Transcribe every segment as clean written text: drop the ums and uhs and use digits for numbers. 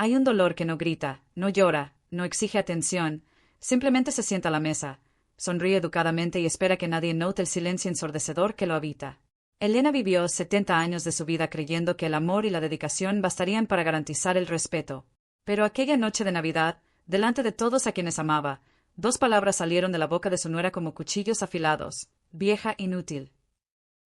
Hay un dolor que no grita, no llora, no exige atención, simplemente se sienta a la mesa, sonríe educadamente y espera que nadie note el silencio ensordecedor que lo habita. Elena vivió 70 años de su vida creyendo que el amor y la dedicación bastarían para garantizar el respeto. Pero aquella noche de Navidad, delante de todos a quienes amaba, dos palabras salieron de la boca de su nuera como cuchillos afilados: vieja inútil.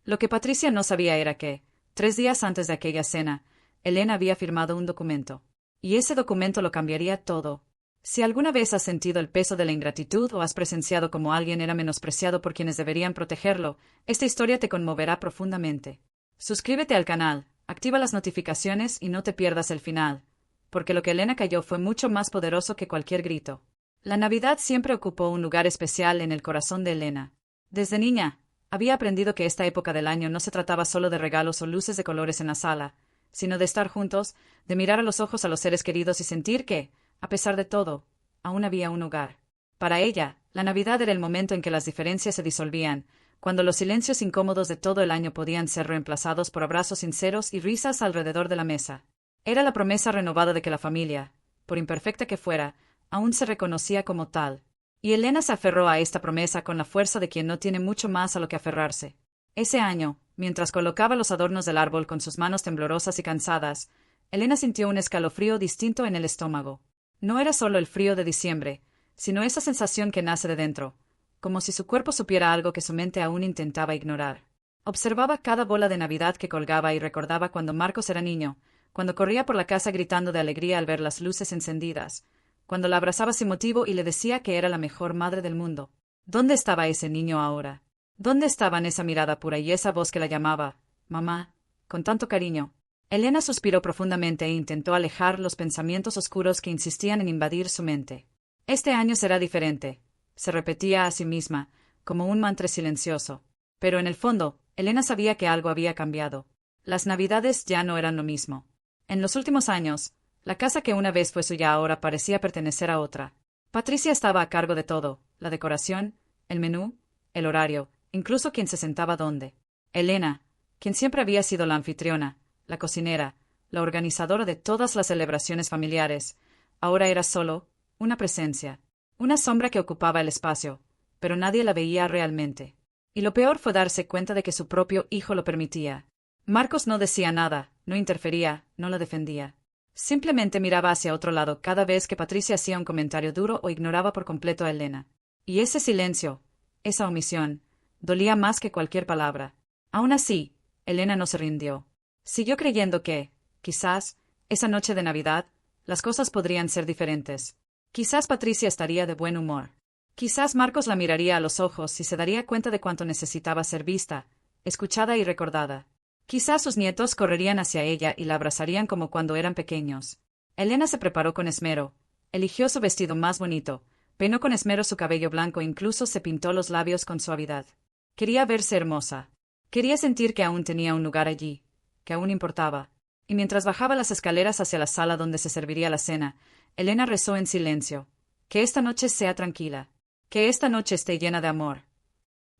Lo que Patricia no sabía era que, 3 días antes de aquella cena, Elena había firmado un documento. Y ese documento lo cambiaría todo. Si alguna vez has sentido el peso de la ingratitud o has presenciado cómo alguien era menospreciado por quienes deberían protegerlo, esta historia te conmoverá profundamente. Suscríbete al canal, activa las notificaciones y no te pierdas el final, porque lo que Elena cayó fue mucho más poderoso que cualquier grito. La Navidad siempre ocupó un lugar especial en el corazón de Elena. Desde niña, había aprendido que esta época del año no se trataba solo de regalos o luces de colores en la sala, sino de estar juntos, de mirar a los ojos a los seres queridos y sentir que, a pesar de todo, aún había un hogar. Para ella, la Navidad era el momento en que las diferencias se disolvían, cuando los silencios incómodos de todo el año podían ser reemplazados por abrazos sinceros y risas alrededor de la mesa. Era la promesa renovada de que la familia, por imperfecta que fuera, aún se reconocía como tal. Y Elena se aferró a esta promesa con la fuerza de quien no tiene mucho más a lo que aferrarse. Ese año, mientras colocaba los adornos del árbol con sus manos temblorosas y cansadas, Elena sintió un escalofrío distinto en el estómago. No era solo el frío de diciembre, sino esa sensación que nace de dentro, como si su cuerpo supiera algo que su mente aún intentaba ignorar. Observaba cada bola de Navidad que colgaba y recordaba cuando Marcos era niño, cuando corría por la casa gritando de alegría al ver las luces encendidas, cuando la abrazaba sin motivo y le decía que era la mejor madre del mundo. ¿Dónde estaba ese niño ahora? ¿Dónde estaban esa mirada pura y esa voz que la llamaba mamá, con tanto cariño? Elena suspiró profundamente e intentó alejar los pensamientos oscuros que insistían en invadir su mente. Este año será diferente, se repetía a sí misma, como un mantra silencioso. Pero en el fondo, Elena sabía que algo había cambiado. Las Navidades ya no eran lo mismo. En los últimos años, la casa que una vez fue suya ahora parecía pertenecer a otra. Patricia estaba a cargo de todo: la decoración, el menú, el horario, incluso quién se sentaba dónde. Elena, quien siempre había sido la anfitriona, la cocinera, la organizadora de todas las celebraciones familiares, ahora era solo una presencia, una sombra que ocupaba el espacio, pero nadie la veía realmente. Y lo peor fue darse cuenta de que su propio hijo lo permitía. Marcos no decía nada, no interfería, no la defendía. Simplemente miraba hacia otro lado cada vez que Patricia hacía un comentario duro o ignoraba por completo a Elena. Y ese silencio, esa omisión, dolía más que cualquier palabra. Aún así, Elena no se rindió. Siguió creyendo que, quizás, esa noche de Navidad, las cosas podrían ser diferentes. Quizás Patricia estaría de buen humor. Quizás Marcos la miraría a los ojos y se daría cuenta de cuánto necesitaba ser vista, escuchada y recordada. Quizás sus nietos correrían hacia ella y la abrazarían como cuando eran pequeños. Elena se preparó con esmero, eligió su vestido más bonito, peinó con esmero su cabello blanco e incluso se pintó los labios con suavidad. Quería verse hermosa. Quería sentir que aún tenía un lugar allí, que aún importaba. Y mientras bajaba las escaleras hacia la sala donde se serviría la cena, Elena rezó en silencio: que esta noche sea tranquila, que esta noche esté llena de amor.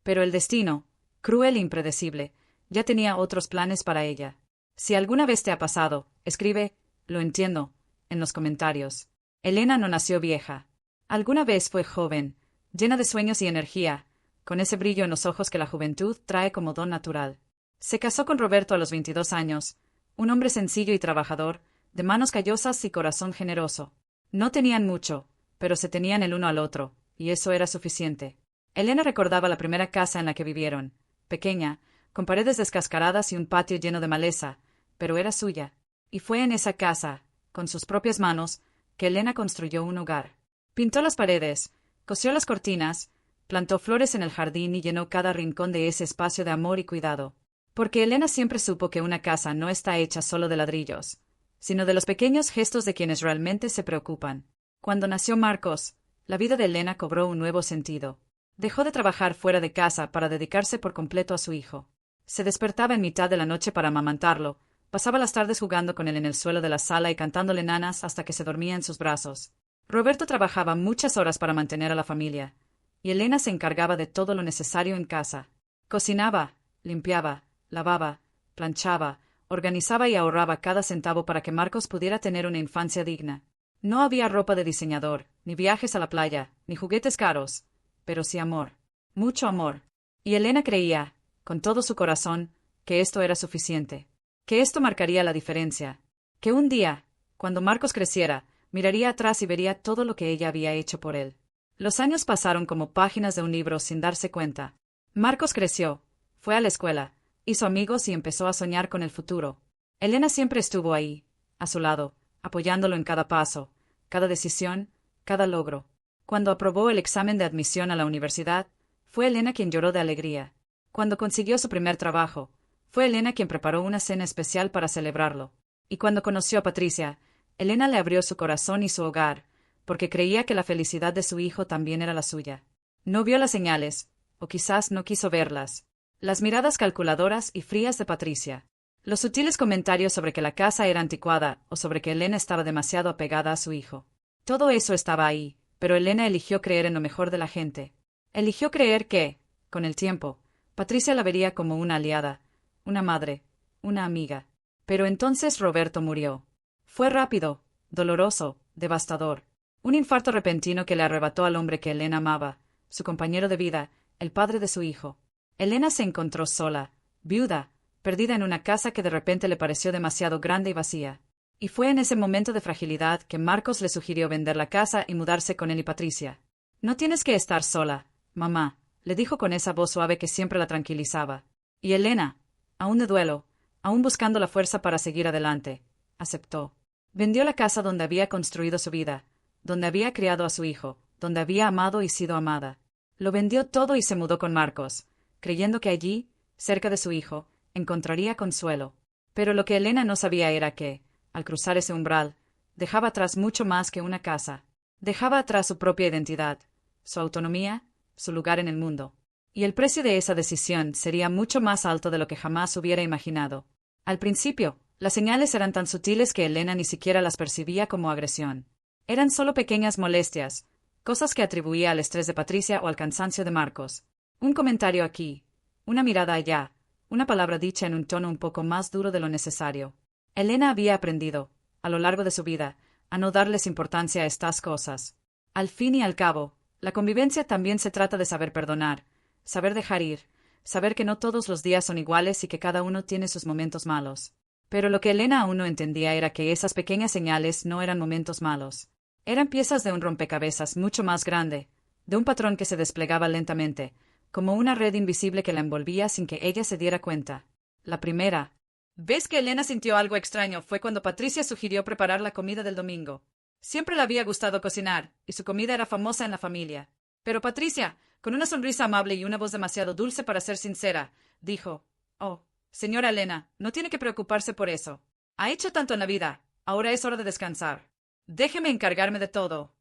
Pero el destino, cruel e impredecible, ya tenía otros planes para ella. Si alguna vez te ha pasado, escribe "lo entiendo" en los comentarios. Elena no nació vieja. Alguna vez fue joven, llena de sueños y energía, con ese brillo en los ojos que la juventud trae como don natural. Se casó con Roberto a los 22 años, un hombre sencillo y trabajador, de manos callosas y corazón generoso. No tenían mucho, pero se tenían el uno al otro, y eso era suficiente. Elena recordaba la primera casa en la que vivieron, pequeña, con paredes descascaradas y un patio lleno de maleza, pero era suya. Y fue en esa casa, con sus propias manos, que Elena construyó un hogar. Pintó las paredes, cosió las cortinas, plantó flores en el jardín y llenó cada rincón de ese espacio de amor y cuidado. Porque Elena siempre supo que una casa no está hecha solo de ladrillos, sino de los pequeños gestos de quienes realmente se preocupan. Cuando nació Marcos, la vida de Elena cobró un nuevo sentido. Dejó de trabajar fuera de casa para dedicarse por completo a su hijo. Se despertaba en mitad de la noche para amamantarlo, pasaba las tardes jugando con él en el suelo de la sala y cantándole nanas hasta que se dormía en sus brazos. Roberto trabajaba muchas horas para mantener a la familia, y Elena se encargaba de todo lo necesario en casa. Cocinaba, limpiaba, lavaba, planchaba, Organizaba y ahorraba cada centavo para que Marcos pudiera tener una infancia digna. No había ropa de diseñador, ni viajes a la playa, ni juguetes caros, pero sí amor. Mucho amor. Y Elena creía, con todo su corazón, que esto era suficiente. Que esto marcaría la diferencia. Que un día, cuando Marcos creciera, miraría atrás y vería todo lo que ella había hecho por él. Los años pasaron como páginas de un libro sin darse cuenta. Marcos creció, fue a la escuela, hizo amigos y empezó a soñar con el futuro. Elena siempre estuvo ahí, a su lado, apoyándolo en cada paso, cada decisión, cada logro. Cuando aprobó el examen de admisión a la universidad, fue Elena quien lloró de alegría. Cuando consiguió su primer trabajo, fue Elena quien preparó una cena especial para celebrarlo. Y cuando conoció a Patricia, Elena le abrió su corazón y su hogar, porque creía que la felicidad de su hijo también era la suya. No vio las señales, o quizás no quiso verlas. Las miradas calculadoras y frías de Patricia. Los sutiles comentarios sobre que la casa era anticuada o sobre que Elena estaba demasiado apegada a su hijo. Todo eso estaba ahí, pero Elena eligió creer en lo mejor de la gente. Eligió creer que, con el tiempo, Patricia la vería como una aliada, una madre, una amiga. Pero entonces Roberto murió. Fue rápido, doloroso, devastador. Un infarto repentino que le arrebató al hombre que Elena amaba, su compañero de vida, el padre de su hijo. Elena se encontró sola, viuda, perdida en una casa que de repente le pareció demasiado grande y vacía. Y fue en ese momento de fragilidad que Marcos le sugirió vender la casa y mudarse con él y Patricia. No tienes que estar sola, mamá, le dijo con esa voz suave que siempre la tranquilizaba. Y Elena, aún de duelo, aún buscando la fuerza para seguir adelante, aceptó. Vendió la casa donde había construido su vida, donde había criado a su hijo, donde había amado y sido amada. Lo vendió todo y se mudó con Marcos, creyendo que allí, cerca de su hijo, encontraría consuelo. Pero lo que Elena no sabía era que, al cruzar ese umbral, dejaba atrás mucho más que una casa. Dejaba atrás su propia identidad, su autonomía, su lugar en el mundo. Y el precio de esa decisión sería mucho más alto de lo que jamás hubiera imaginado. Al principio, las señales eran tan sutiles que Elena ni siquiera las percibía como agresión. Eran solo pequeñas molestias, cosas que atribuía al estrés de Patricia o al cansancio de Marcos. Un comentario aquí, una mirada allá, una palabra dicha en un tono un poco más duro de lo necesario. Elena había aprendido, a lo largo de su vida, a no darles importancia a estas cosas. Al fin y al cabo, la convivencia también se trata de saber perdonar, saber dejar ir, saber que no todos los días son iguales y que cada uno tiene sus momentos malos. Pero lo que Elena aún no entendía era que esas pequeñas señales no eran momentos malos. Eran piezas de un rompecabezas mucho más grande, de un patrón que se desplegaba lentamente, como una red invisible que la envolvía sin que ella se diera cuenta. La primera vez que Elena sintió algo extraño fue cuando Patricia sugirió preparar la comida del domingo. Siempre le había gustado cocinar, y su comida era famosa en la familia. Pero Patricia, con una sonrisa amable y una voz demasiado dulce para ser sincera, dijo: «Oh, señora Elena, no tiene que preocuparse por eso. Ha hecho tanto en la vida, ahora es hora de descansar. Déjeme encargarme de todo».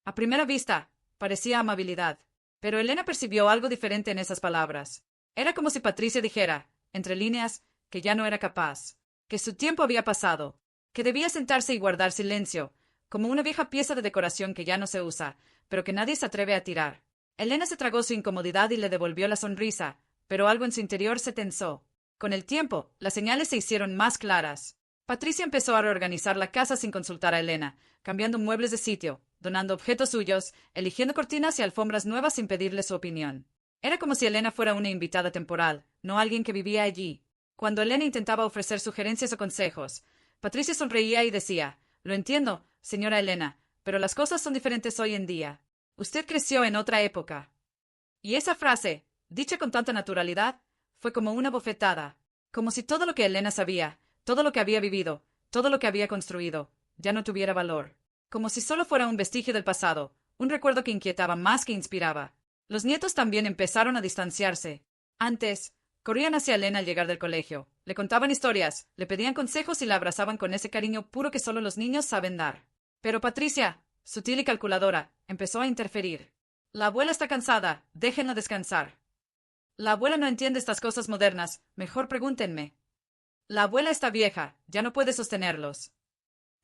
A primera vista, parecía amabilidad, pero Elena percibió algo diferente en esas palabras. Era como si Patricia dijera, entre líneas, que ya no era capaz, que su tiempo había pasado, que debía sentarse y guardar silencio, como una vieja pieza de decoración que ya no se usa, pero que nadie se atreve a tirar. Elena se tragó su incomodidad y le devolvió la sonrisa, pero algo en su interior se tensó. Con el tiempo, las señales se hicieron más claras. Patricia empezó a reorganizar la casa sin consultar a Elena, cambiando muebles de sitio, donando objetos suyos, eligiendo cortinas y alfombras nuevas sin pedirle su opinión. Era como si Elena fuera una invitada temporal, no alguien que vivía allí. Cuando Elena intentaba ofrecer sugerencias o consejos, Patricia sonreía y decía: «Lo entiendo, señora Elena, pero las cosas son diferentes hoy en día. Usted creció en otra época». Y esa frase, dicha con tanta naturalidad, fue como una bofetada, como si todo lo que Elena sabía, todo lo que había vivido, todo lo que había construido, ya no tuviera valor. Como si solo fuera un vestigio del pasado, un recuerdo que inquietaba más que inspiraba. Los nietos también empezaron a distanciarse. Antes, corrían hacia Elena al llegar del colegio, le contaban historias, le pedían consejos y la abrazaban con ese cariño puro que solo los niños saben dar. Pero Patricia, sutil y calculadora, empezó a interferir. «La abuela está cansada, déjenla descansar. La abuela no entiende estas cosas modernas, mejor pregúntenme. La abuela está vieja, ya no puede sostenerlos».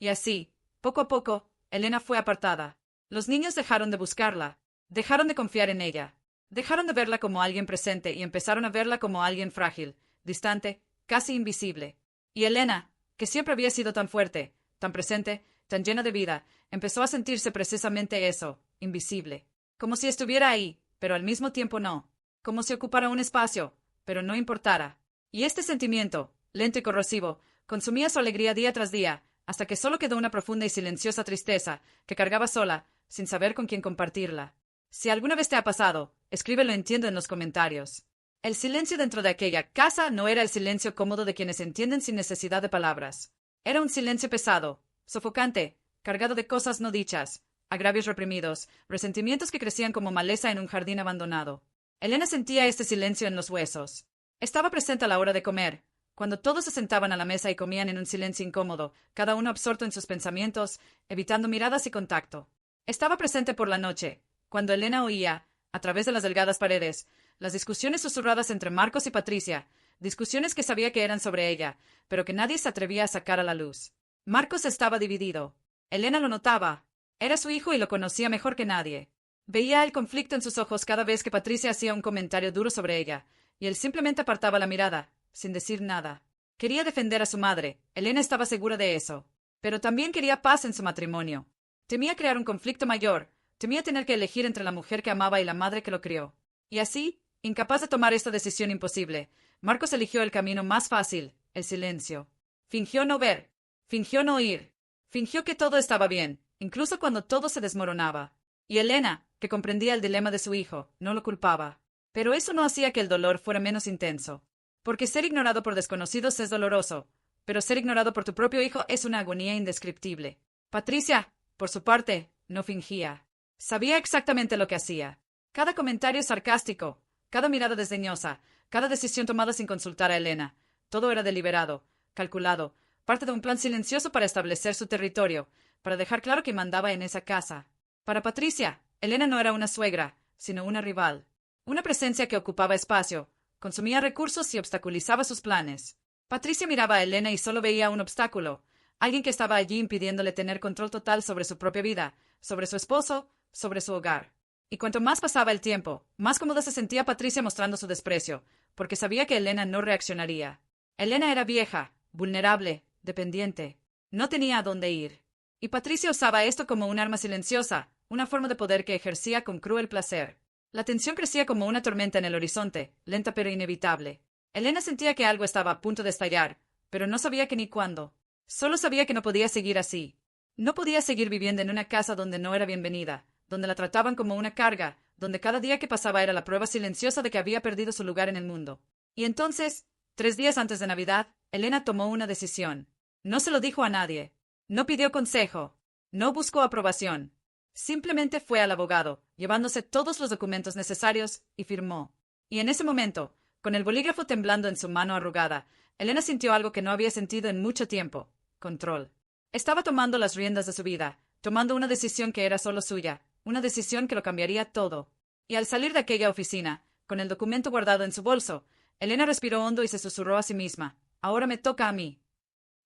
Y así, poco a poco, Elena fue apartada. Los niños dejaron de buscarla, dejaron de confiar en ella, dejaron de verla como alguien presente y empezaron a verla como alguien frágil, distante, casi invisible. Y Elena, que siempre había sido tan fuerte, tan presente, tan llena de vida, empezó a sentirse precisamente eso, invisible. Como si estuviera ahí, pero al mismo tiempo no. Como si ocupara un espacio, pero no importara. Y este sentimiento, lento y corrosivo, consumía su alegría día tras día, hasta que solo quedó una profunda y silenciosa tristeza, que cargaba sola, sin saber con quién compartirla. Si alguna vez te ha pasado, escríbelo entiendo en los comentarios. El silencio dentro de aquella casa no era el silencio cómodo de quienes entienden sin necesidad de palabras. Era un silencio pesado, sofocante, cargado de cosas no dichas, agravios reprimidos, resentimientos que crecían como maleza en un jardín abandonado. Elena sentía este silencio en los huesos. Estaba presente a la hora de comer, cuando todos se sentaban a la mesa y comían en un silencio incómodo, cada uno absorto en sus pensamientos, evitando miradas y contacto. Estaba presente por la noche, cuando Elena oía, a través de las delgadas paredes, las discusiones susurradas entre Marcos y Patricia, discusiones que sabía que eran sobre ella, pero que nadie se atrevía a sacar a la luz. Marcos estaba dividido. Elena lo notaba. Era su hijo y lo conocía mejor que nadie. Veía el conflicto en sus ojos cada vez que Patricia hacía un comentario duro sobre ella, y él simplemente apartaba la mirada, sin decir nada. Quería defender a su madre, Elena estaba segura de eso, pero también quería paz en su matrimonio. Temía crear un conflicto mayor, temía tener que elegir entre la mujer que amaba y la madre que lo crió. Y así, incapaz de tomar esta decisión imposible, Marcos eligió el camino más fácil, el silencio. Fingió no ver, fingió no oír, fingió que todo estaba bien, incluso cuando todo se desmoronaba. Y Elena, que comprendía el dilema de su hijo, no lo culpaba. Pero eso no hacía que el dolor fuera menos intenso. Porque ser ignorado por desconocidos es doloroso, pero ser ignorado por tu propio hijo es una agonía indescriptible. Patricia, por su parte, no fingía. Sabía exactamente lo que hacía. Cada comentario sarcástico, cada mirada desdeñosa, cada decisión tomada sin consultar a Elena, todo era deliberado, calculado, parte de un plan silencioso para establecer su territorio, para dejar claro que mandaba en esa casa. Para Patricia, Elena no era una suegra, sino una rival. Una presencia que ocupaba espacio, consumía recursos y obstaculizaba sus planes. Patricia miraba a Elena y solo veía un obstáculo, alguien que estaba allí impidiéndole tener control total sobre su propia vida, sobre su esposo, sobre su hogar. Y cuanto más pasaba el tiempo, más cómoda se sentía Patricia mostrando su desprecio, porque sabía que Elena no reaccionaría. Elena era vieja, vulnerable, dependiente. No tenía a dónde ir. Y Patricia usaba esto como un arma silenciosa, una forma de poder que ejercía con cruel placer. La tensión crecía como una tormenta en el horizonte, lenta pero inevitable. Elena sentía que algo estaba a punto de estallar, pero no sabía qué ni cuándo. Solo sabía que no podía seguir así. No podía seguir viviendo en una casa donde no era bienvenida, donde la trataban como una carga, donde cada día que pasaba era la prueba silenciosa de que había perdido su lugar en el mundo. Y entonces, 3 días antes de Navidad, Elena tomó una decisión. No se lo dijo a nadie. No pidió consejo. No buscó aprobación. Simplemente fue al abogado, llevándose todos los documentos necesarios, y firmó. Y en ese momento, con el bolígrafo temblando en su mano arrugada, Elena sintió algo que no había sentido en mucho tiempo: control. Estaba tomando las riendas de su vida, tomando una decisión que era solo suya, una decisión que lo cambiaría todo. Y al salir de aquella oficina, con el documento guardado en su bolso, Elena respiró hondo y se susurró a sí misma: ahora me toca a mí.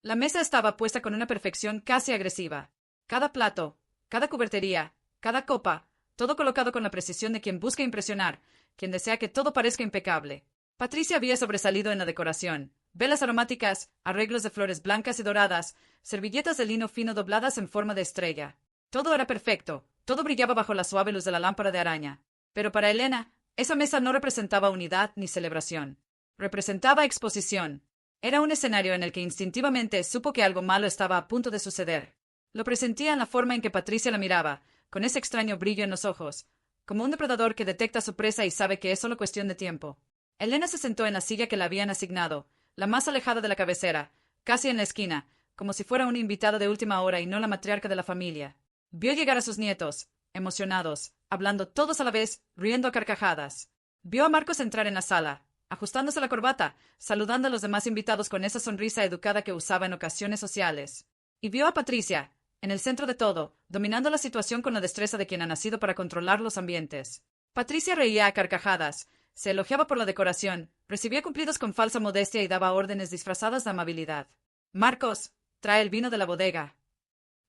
La mesa estaba puesta con una perfección casi agresiva. Cada plato, cada cubertería, cada copa, todo colocado con la precisión de quien busca impresionar, quien desea que todo parezca impecable. Patricia había sobresalido en la decoración. Velas aromáticas, arreglos de flores blancas y doradas, servilletas de lino fino dobladas en forma de estrella. Todo era perfecto, todo brillaba bajo la suave luz de la lámpara de araña. Pero para Elena, esa mesa no representaba unidad ni celebración. Representaba exposición. Era un escenario en el que instintivamente supo que algo malo estaba a punto de suceder. Lo presentía en la forma en que Patricia la miraba, con ese extraño brillo en los ojos, como un depredador que detecta a su presa y sabe que es solo cuestión de tiempo. Elena se sentó en la silla que le habían asignado, la más alejada de la cabecera, casi en la esquina, como si fuera una invitada de última hora y no la matriarca de la familia. Vio llegar a sus nietos, emocionados, hablando todos a la vez, riendo a carcajadas. Vio a Marcos entrar en la sala, ajustándose la corbata, saludando a los demás invitados con esa sonrisa educada que usaba en ocasiones sociales. Y vio a Patricia, en el centro de todo, dominando la situación con la destreza de quien ha nacido para controlar los ambientes. Patricia reía a carcajadas, se elogiaba por la decoración, recibía cumplidos con falsa modestia y daba órdenes disfrazadas de amabilidad. Marcos, trae el vino de la bodega.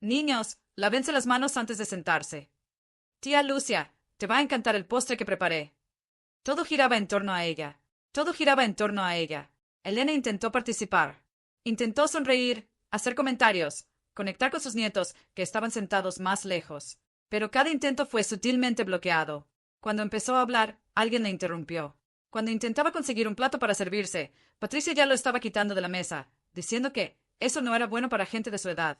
Niños, lávense las manos antes de sentarse. Tía Lucia, te va a encantar el postre que preparé. Todo giraba en torno a ella. Todo giraba en torno a ella. Elena intentó participar. Intentó sonreír, hacer comentarios, conectar con sus nietos, que estaban sentados más lejos. Pero cada intento fue sutilmente bloqueado. Cuando empezó a hablar, alguien le interrumpió. Cuando intentaba conseguir un plato para servirse, Patricia ya lo estaba quitando de la mesa, diciendo que eso no era bueno para gente de su edad.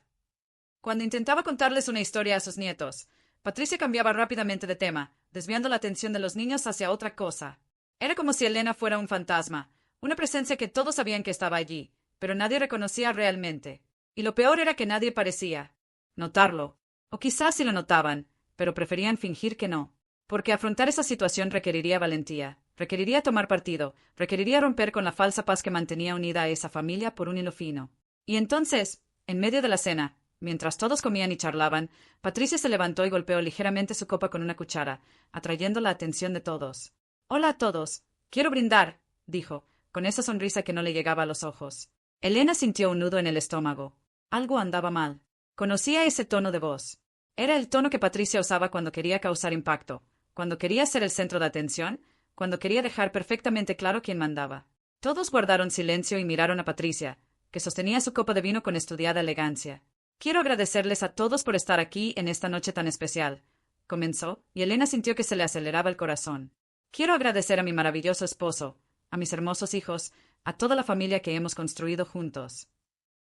Cuando intentaba contarles una historia a sus nietos, Patricia cambiaba rápidamente de tema, desviando la atención de los niños hacia otra cosa. Era como si Elena fuera un fantasma, una presencia que todos sabían que estaba allí, pero nadie reconocía realmente. Y lo peor era que nadie parecía notarlo. O quizás sí lo notaban, pero preferían fingir que no. Porque afrontar esa situación requeriría valentía, requeriría tomar partido, requeriría romper con la falsa paz que mantenía unida a esa familia por un hilo fino. Y entonces, en medio de la cena, mientras todos comían y charlaban, Patricia se levantó y golpeó ligeramente su copa con una cuchara, atrayendo la atención de todos. «Hola a todos. Quiero brindar», dijo, con esa sonrisa que no le llegaba a los ojos. Elena sintió un nudo en el estómago. Algo andaba mal. Conocía ese tono de voz. Era el tono que Patricia usaba cuando quería causar impacto, cuando quería ser el centro de atención, cuando quería dejar perfectamente claro quién mandaba. Todos guardaron silencio y miraron a Patricia, que sostenía su copa de vino con estudiada elegancia. «Quiero agradecerles a todos por estar aquí en esta noche tan especial», comenzó, y Elena sintió que se le aceleraba el corazón. «Quiero agradecer a mi maravilloso esposo, a mis hermosos hijos, a toda la familia que hemos construido juntos».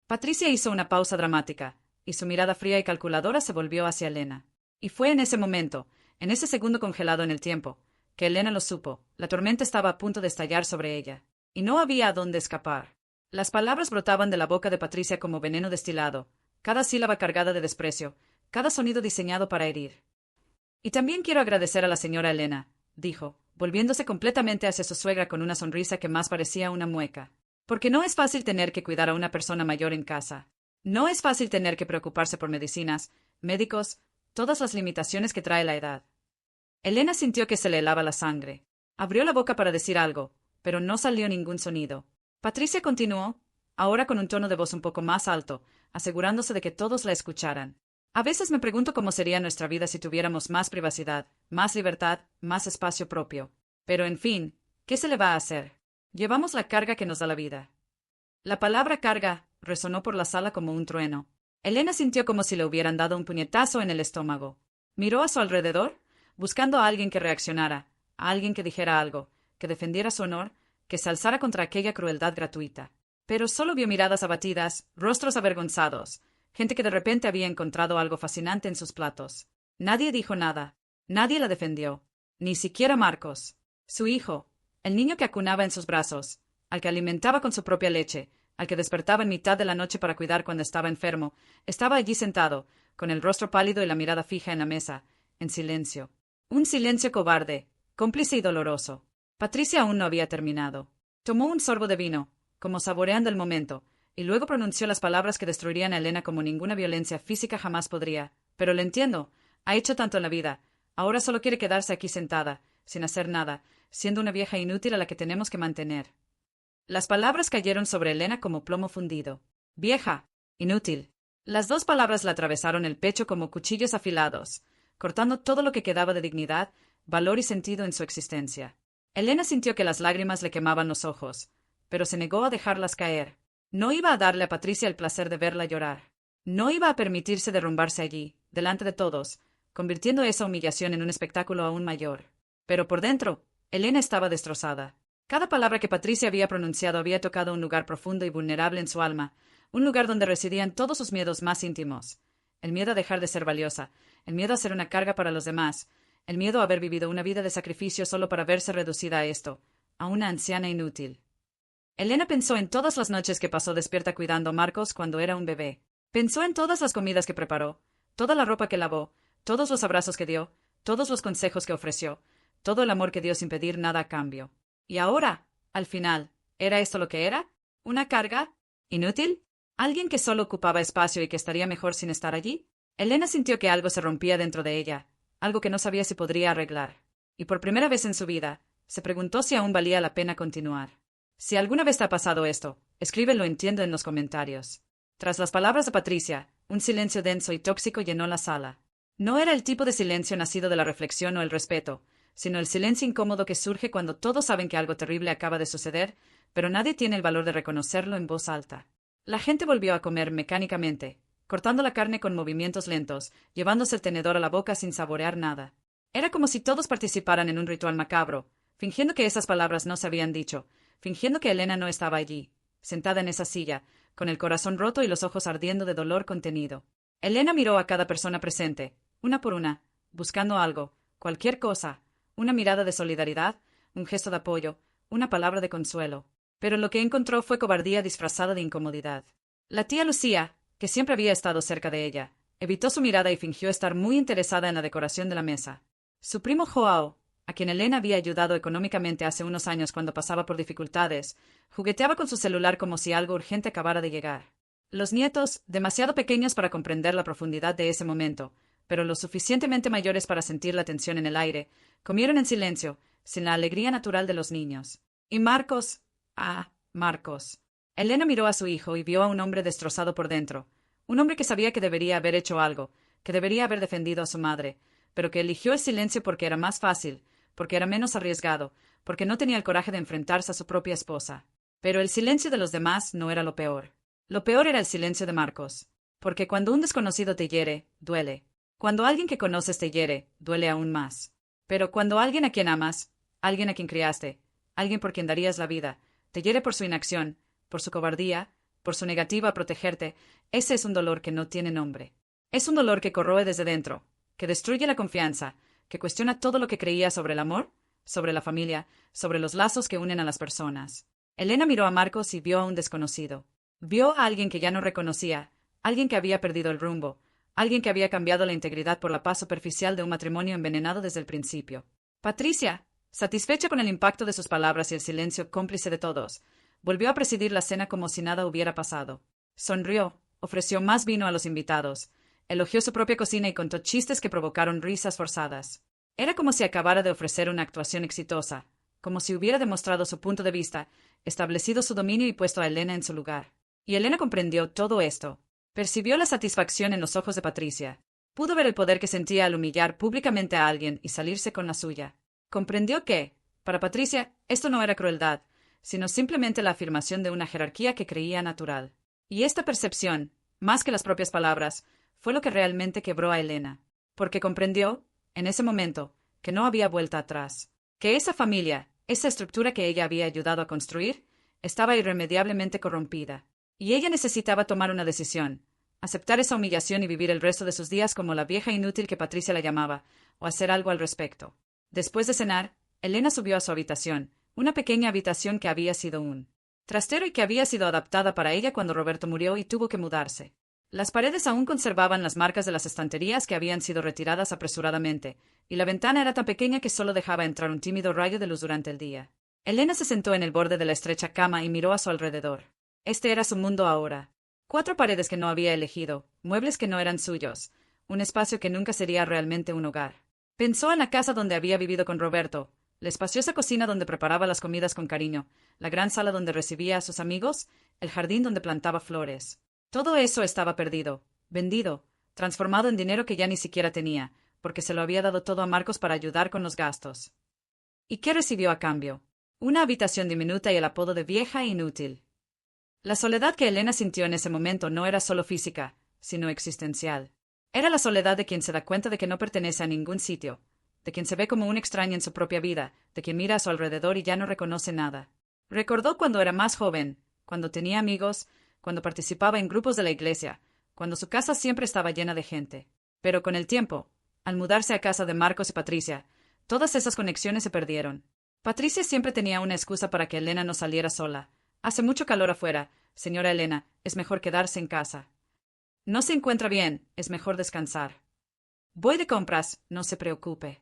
Patricia hizo una pausa dramática, y su mirada fría y calculadora se volvió hacia Elena. Y fue en ese momento, en ese segundo congelado en el tiempo, que Elena lo supo. La tormenta estaba a punto de estallar sobre ella, y no había a dónde escapar. Las palabras brotaban de la boca de Patricia como veneno destilado, cada sílaba cargada de desprecio, cada sonido diseñado para herir. «Y también quiero agradecer a la señora Elena», dijo, volviéndose completamente hacia su suegra con una sonrisa que más parecía una mueca. «Porque no es fácil tener que cuidar a una persona mayor en casa. No es fácil tener que preocuparse por medicinas, médicos, todas las limitaciones que trae la edad». Elena sintió que se le helaba la sangre. Abrió la boca para decir algo, pero no salió ningún sonido. Patricia continuó, ahora con un tono de voz un poco más alto, asegurándose de que todos la escucharan. «A veces me pregunto cómo sería nuestra vida si tuviéramos más privacidad, más libertad, más espacio propio. Pero, en fin, ¿qué se le va a hacer? Llevamos la carga que nos da la vida». La palabra carga resonó por la sala como un trueno. Elena sintió como si le hubieran dado un puñetazo en el estómago. Miró a su alrededor, buscando a alguien que reaccionara, a alguien que dijera algo, que defendiera su honor, que se alzara contra aquella crueldad gratuita. Pero solo vio miradas abatidas, rostros avergonzados, gente que de repente había encontrado algo fascinante en sus platos. Nadie dijo nada. Nadie la defendió. Ni siquiera Marcos. Su hijo, el niño que acunaba en sus brazos, al que alimentaba con su propia leche, al que despertaba en mitad de la noche para cuidar cuando estaba enfermo, estaba allí sentado, con el rostro pálido y la mirada fija en la mesa, en silencio. Un silencio cobarde, cómplice y doloroso. Patricia aún no había terminado. Tomó un sorbo de vino, como saboreando el momento, y luego pronunció las palabras que destruirían a Elena como ninguna violencia física jamás podría. «Pero lo entiendo. Ha hecho tanto en la vida. Ahora solo quiere quedarse aquí sentada, sin hacer nada, siendo una vieja inútil a la que tenemos que mantener». Las palabras cayeron sobre Elena como plomo fundido. Vieja, inútil. Las dos palabras la atravesaron el pecho como cuchillos afilados, cortando todo lo que quedaba de dignidad, valor y sentido en su existencia. Elena sintió que las lágrimas le quemaban los ojos, pero se negó a dejarlas caer. No iba a darle a Patricia el placer de verla llorar. No iba a permitirse derrumbarse allí, delante de todos, convirtiendo esa humillación en un espectáculo aún mayor. Pero por dentro, Elena estaba destrozada. Cada palabra que Patricia había pronunciado había tocado un lugar profundo y vulnerable en su alma, un lugar donde residían todos sus miedos más íntimos. El miedo a dejar de ser valiosa, el miedo a ser una carga para los demás, el miedo a haber vivido una vida de sacrificio solo para verse reducida a esto, a una anciana inútil. Elena pensó en todas las noches que pasó despierta cuidando a Marcos cuando era un bebé. Pensó en todas las comidas que preparó, toda la ropa que lavó, todos los abrazos que dio, todos los consejos que ofreció, todo el amor que dio sin pedir nada a cambio. Y ahora, al final, ¿era esto lo que era? ¿Una carga? ¿Inútil? ¿Alguien que solo ocupaba espacio y que estaría mejor sin estar allí? Elena sintió que algo se rompía dentro de ella, algo que no sabía si podría arreglar. Y por primera vez en su vida, se preguntó si aún valía la pena continuar. Si alguna vez te ha pasado esto, escríbelo entiendo en los comentarios. Tras las palabras de Patricia, un silencio denso y tóxico llenó la sala. No era el tipo de silencio nacido de la reflexión o el respeto, sino el silencio incómodo que surge cuando todos saben que algo terrible acaba de suceder, pero nadie tiene el valor de reconocerlo en voz alta. La gente volvió a comer mecánicamente, cortando la carne con movimientos lentos, llevándose el tenedor a la boca sin saborear nada. Era como si todos participaran en un ritual macabro, fingiendo que esas palabras no se habían dicho, fingiendo que Elena no estaba allí, sentada en esa silla, con el corazón roto y los ojos ardiendo de dolor contenido. Elena miró a cada persona presente, una por una, buscando algo, cualquier cosa, una mirada de solidaridad, un gesto de apoyo, una palabra de consuelo. Pero lo que encontró fue cobardía disfrazada de incomodidad. La tía Lucía, que siempre había estado cerca de ella, evitó su mirada y fingió estar muy interesada en la decoración de la mesa. Su primo Joao, a quien Elena había ayudado económicamente hace unos años cuando pasaba por dificultades, jugueteaba con su celular como si algo urgente acabara de llegar. Los nietos, demasiado pequeños para comprender la profundidad de ese momento, pero lo suficientemente mayores para sentir la tensión en el aire, comieron en silencio, sin la alegría natural de los niños. Y Marcos... Marcos. Elena miró a su hijo y vio a un hombre destrozado por dentro, un hombre que sabía que debería haber hecho algo, que debería haber defendido a su madre, pero que eligió el silencio porque era más fácil, porque era menos arriesgado, porque no tenía el coraje de enfrentarse a su propia esposa. Pero el silencio de los demás no era lo peor. Lo peor era el silencio de Marcos, porque cuando un desconocido te hiere, duele. Cuando alguien que conoces te hiere, duele aún más. Pero cuando alguien a quien amas, alguien a quien criaste, alguien por quien darías la vida, te hiere por su inacción, por su cobardía, por su negativa a protegerte, ese es un dolor que no tiene nombre. Es un dolor que corroe desde dentro, que destruye la confianza, que cuestiona todo lo que creía sobre el amor, sobre la familia, sobre los lazos que unen a las personas. Elena miró a Marcos y vio a un desconocido. Vio a alguien que ya no reconocía, alguien que había perdido el rumbo, alguien que había cambiado la integridad por la paz superficial de un matrimonio envenenado desde el principio. Patricia, satisfecha con el impacto de sus palabras y el silencio cómplice de todos, volvió a presidir la cena como si nada hubiera pasado. Sonrió, ofreció más vino a los invitados, elogió su propia cocina y contó chistes que provocaron risas forzadas. Era como si acabara de ofrecer una actuación exitosa, como si hubiera demostrado su punto de vista, establecido su dominio y puesto a Elena en su lugar. Y Elena comprendió todo esto. Percibió la satisfacción en los ojos de Patricia. Pudo ver el poder que sentía al humillar públicamente a alguien y salirse con la suya. Comprendió que, para Patricia, esto no era crueldad, sino simplemente la afirmación de una jerarquía que creía natural. Y esta percepción, más que las propias palabras, fue lo que realmente quebró a Elena, porque comprendió, en ese momento, que no había vuelta atrás, que esa familia, esa estructura que ella había ayudado a construir, estaba irremediablemente corrompida, y ella necesitaba tomar una decisión, aceptar esa humillación y vivir el resto de sus días como la vieja inútil que Patricia la llamaba, o hacer algo al respecto. Después de cenar, Elena subió a su habitación, una pequeña habitación que había sido un trastero y que había sido adaptada para ella cuando Roberto murió y tuvo que mudarse. Las paredes aún conservaban las marcas de las estanterías que habían sido retiradas apresuradamente, y la ventana era tan pequeña que solo dejaba entrar un tímido rayo de luz durante el día. Elena se sentó en el borde de la estrecha cama y miró a su alrededor. Este era su mundo ahora. 4 paredes que no había elegido, muebles que no eran suyos, un espacio que nunca sería realmente un hogar. Pensó en la casa donde había vivido con Roberto, la espaciosa cocina donde preparaba las comidas con cariño, la gran sala donde recibía a sus amigos, el jardín donde plantaba flores. Todo eso estaba perdido, vendido, transformado en dinero que ya ni siquiera tenía, porque se lo había dado todo a Marcos para ayudar con los gastos. ¿Y qué recibió a cambio? Una habitación diminuta y el apodo de vieja e inútil. La soledad que Elena sintió en ese momento no era solo física, sino existencial. Era la soledad de quien se da cuenta de que no pertenece a ningún sitio, de quien se ve como un extraño en su propia vida, de quien mira a su alrededor y ya no reconoce nada. Recordó cuando era más joven, cuando tenía amigos, cuando participaba en grupos de la iglesia, cuando su casa siempre estaba llena de gente. Pero con el tiempo, al mudarse a casa de Marcos y Patricia, todas esas conexiones se perdieron. Patricia siempre tenía una excusa para que Elena no saliera sola. Hace mucho calor afuera, señora Elena, es mejor quedarse en casa. No se encuentra bien, es mejor descansar. Voy de compras, no se preocupe.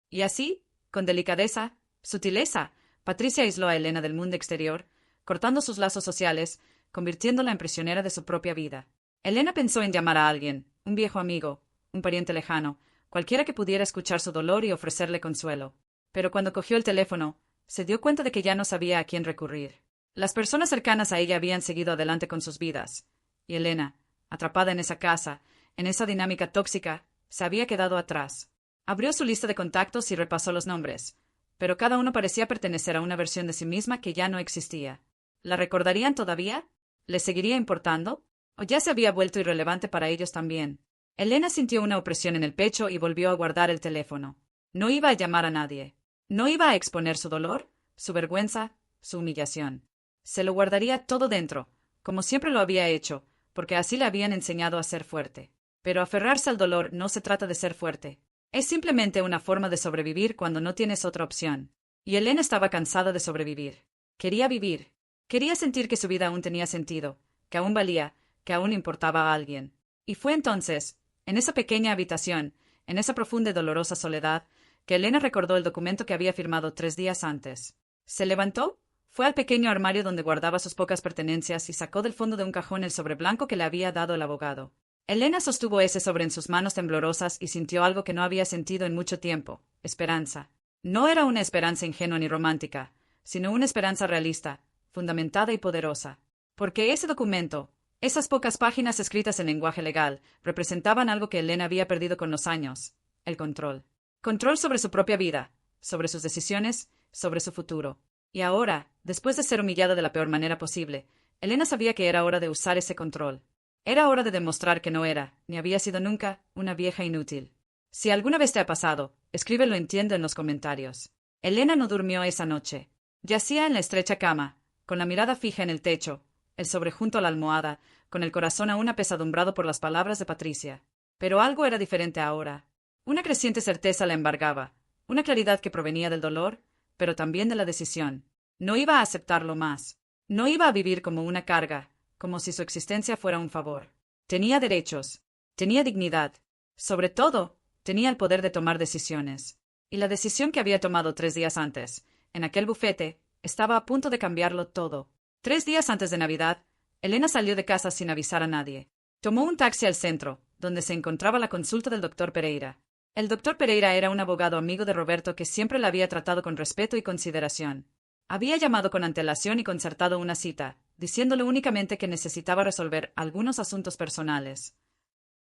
Y así, con delicadeza, sutileza, Patricia aisló a Elena del mundo exterior, cortando sus lazos sociales, convirtiéndola en prisionera de su propia vida. Elena pensó en llamar a alguien, un viejo amigo, un pariente lejano, cualquiera que pudiera escuchar su dolor y ofrecerle consuelo. Pero cuando cogió el teléfono, se dio cuenta de que ya no sabía a quién recurrir. Las personas cercanas a ella habían seguido adelante con sus vidas, y Elena, atrapada en esa casa, en esa dinámica tóxica, se había quedado atrás. Abrió su lista de contactos y repasó los nombres, pero cada uno parecía pertenecer a una versión de sí misma que ya no existía. ¿La recordarían todavía? ¿Les seguiría importando? ¿O ya se había vuelto irrelevante para ellos también? Elena sintió una opresión en el pecho y volvió a guardar el teléfono. No iba a llamar a nadie. No iba a exponer su dolor, su vergüenza, su humillación. Se lo guardaría todo dentro, como siempre lo había hecho, porque así le habían enseñado a ser fuerte. Pero aferrarse al dolor no se trata de ser fuerte. Es simplemente una forma de sobrevivir cuando no tienes otra opción. Y Elena estaba cansada de sobrevivir. Quería vivir. Quería sentir que su vida aún tenía sentido, que aún valía, que aún importaba a alguien. Y fue entonces, en esa pequeña habitación, en esa profunda y dolorosa soledad, que Elena recordó el documento que había firmado 3 días antes. Se levantó, fue al pequeño armario donde guardaba sus pocas pertenencias y sacó del fondo de un cajón el sobre blanco que le había dado el abogado. Elena sostuvo ese sobre en sus manos temblorosas y sintió algo que no había sentido en mucho tiempo: esperanza. No era una esperanza ingenua ni romántica, sino una esperanza realista, fundamentada y poderosa. Porque ese documento, esas pocas páginas escritas en lenguaje legal, representaban algo que Elena había perdido con los años: el control. Control sobre su propia vida, sobre sus decisiones, sobre su futuro. Y ahora, después de ser humillada de la peor manera posible, Elena sabía que era hora de usar ese control. Era hora de demostrar que no era, ni había sido nunca, una vieja inútil. Si alguna vez te ha pasado, escríbelo en Tienda en los comentarios. Elena no durmió esa noche. Yacía en la estrecha cama, con la mirada fija en el techo, el sobre junto a la almohada, con el corazón aún apesadumbrado por las palabras de Patricia. Pero algo era diferente ahora. Una creciente certeza la embargaba, una claridad que provenía del dolor, pero también de la decisión. No iba a aceptarlo más. No iba a vivir como una carga, como si su existencia fuera un favor. Tenía derechos, tenía dignidad. Sobre todo, tenía el poder de tomar decisiones. Y la decisión que había tomado 3 días antes, en aquel bufete, estaba a punto de cambiarlo todo. 3 días antes de Navidad, Elena salió de casa sin avisar a nadie. Tomó un taxi al centro, donde se encontraba la consulta del doctor Pereira. El doctor Pereira era un abogado amigo de Roberto que siempre la había tratado con respeto y consideración. Había llamado con antelación y concertado una cita, diciéndole únicamente que necesitaba resolver algunos asuntos personales.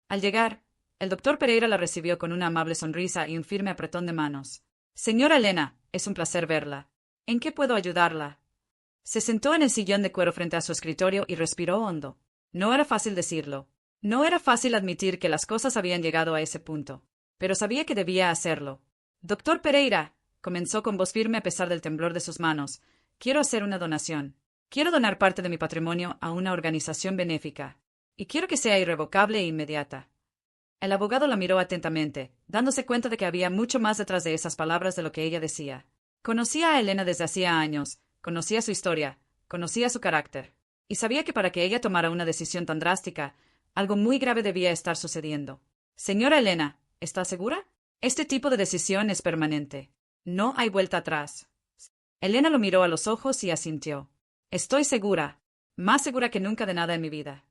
Al llegar, el doctor Pereira la recibió con una amable sonrisa y un firme apretón de manos. «Señora Elena, es un placer verla. ¿En qué puedo ayudarla?» Se sentó en el sillón de cuero frente a su escritorio y respiró hondo. No era fácil decirlo. No era fácil admitir que las cosas habían llegado a ese punto. Pero sabía que debía hacerlo. «Doctor Pereira», comenzó con voz firme a pesar del temblor de sus manos, «quiero hacer una donación. Quiero donar parte de mi patrimonio a una organización benéfica. Y quiero que sea irrevocable e inmediata». El abogado la miró atentamente, dándose cuenta de que había mucho más detrás de esas palabras de lo que ella decía. Conocía a Elena desde hacía años, conocía su historia, conocía su carácter, y sabía que para que ella tomara una decisión tan drástica, algo muy grave debía estar sucediendo. «Señora Elena, ¿está segura? Este tipo de decisión es permanente. No hay vuelta atrás». Elena lo miró a los ojos y asintió. «Estoy segura, más segura que nunca de nada en mi vida».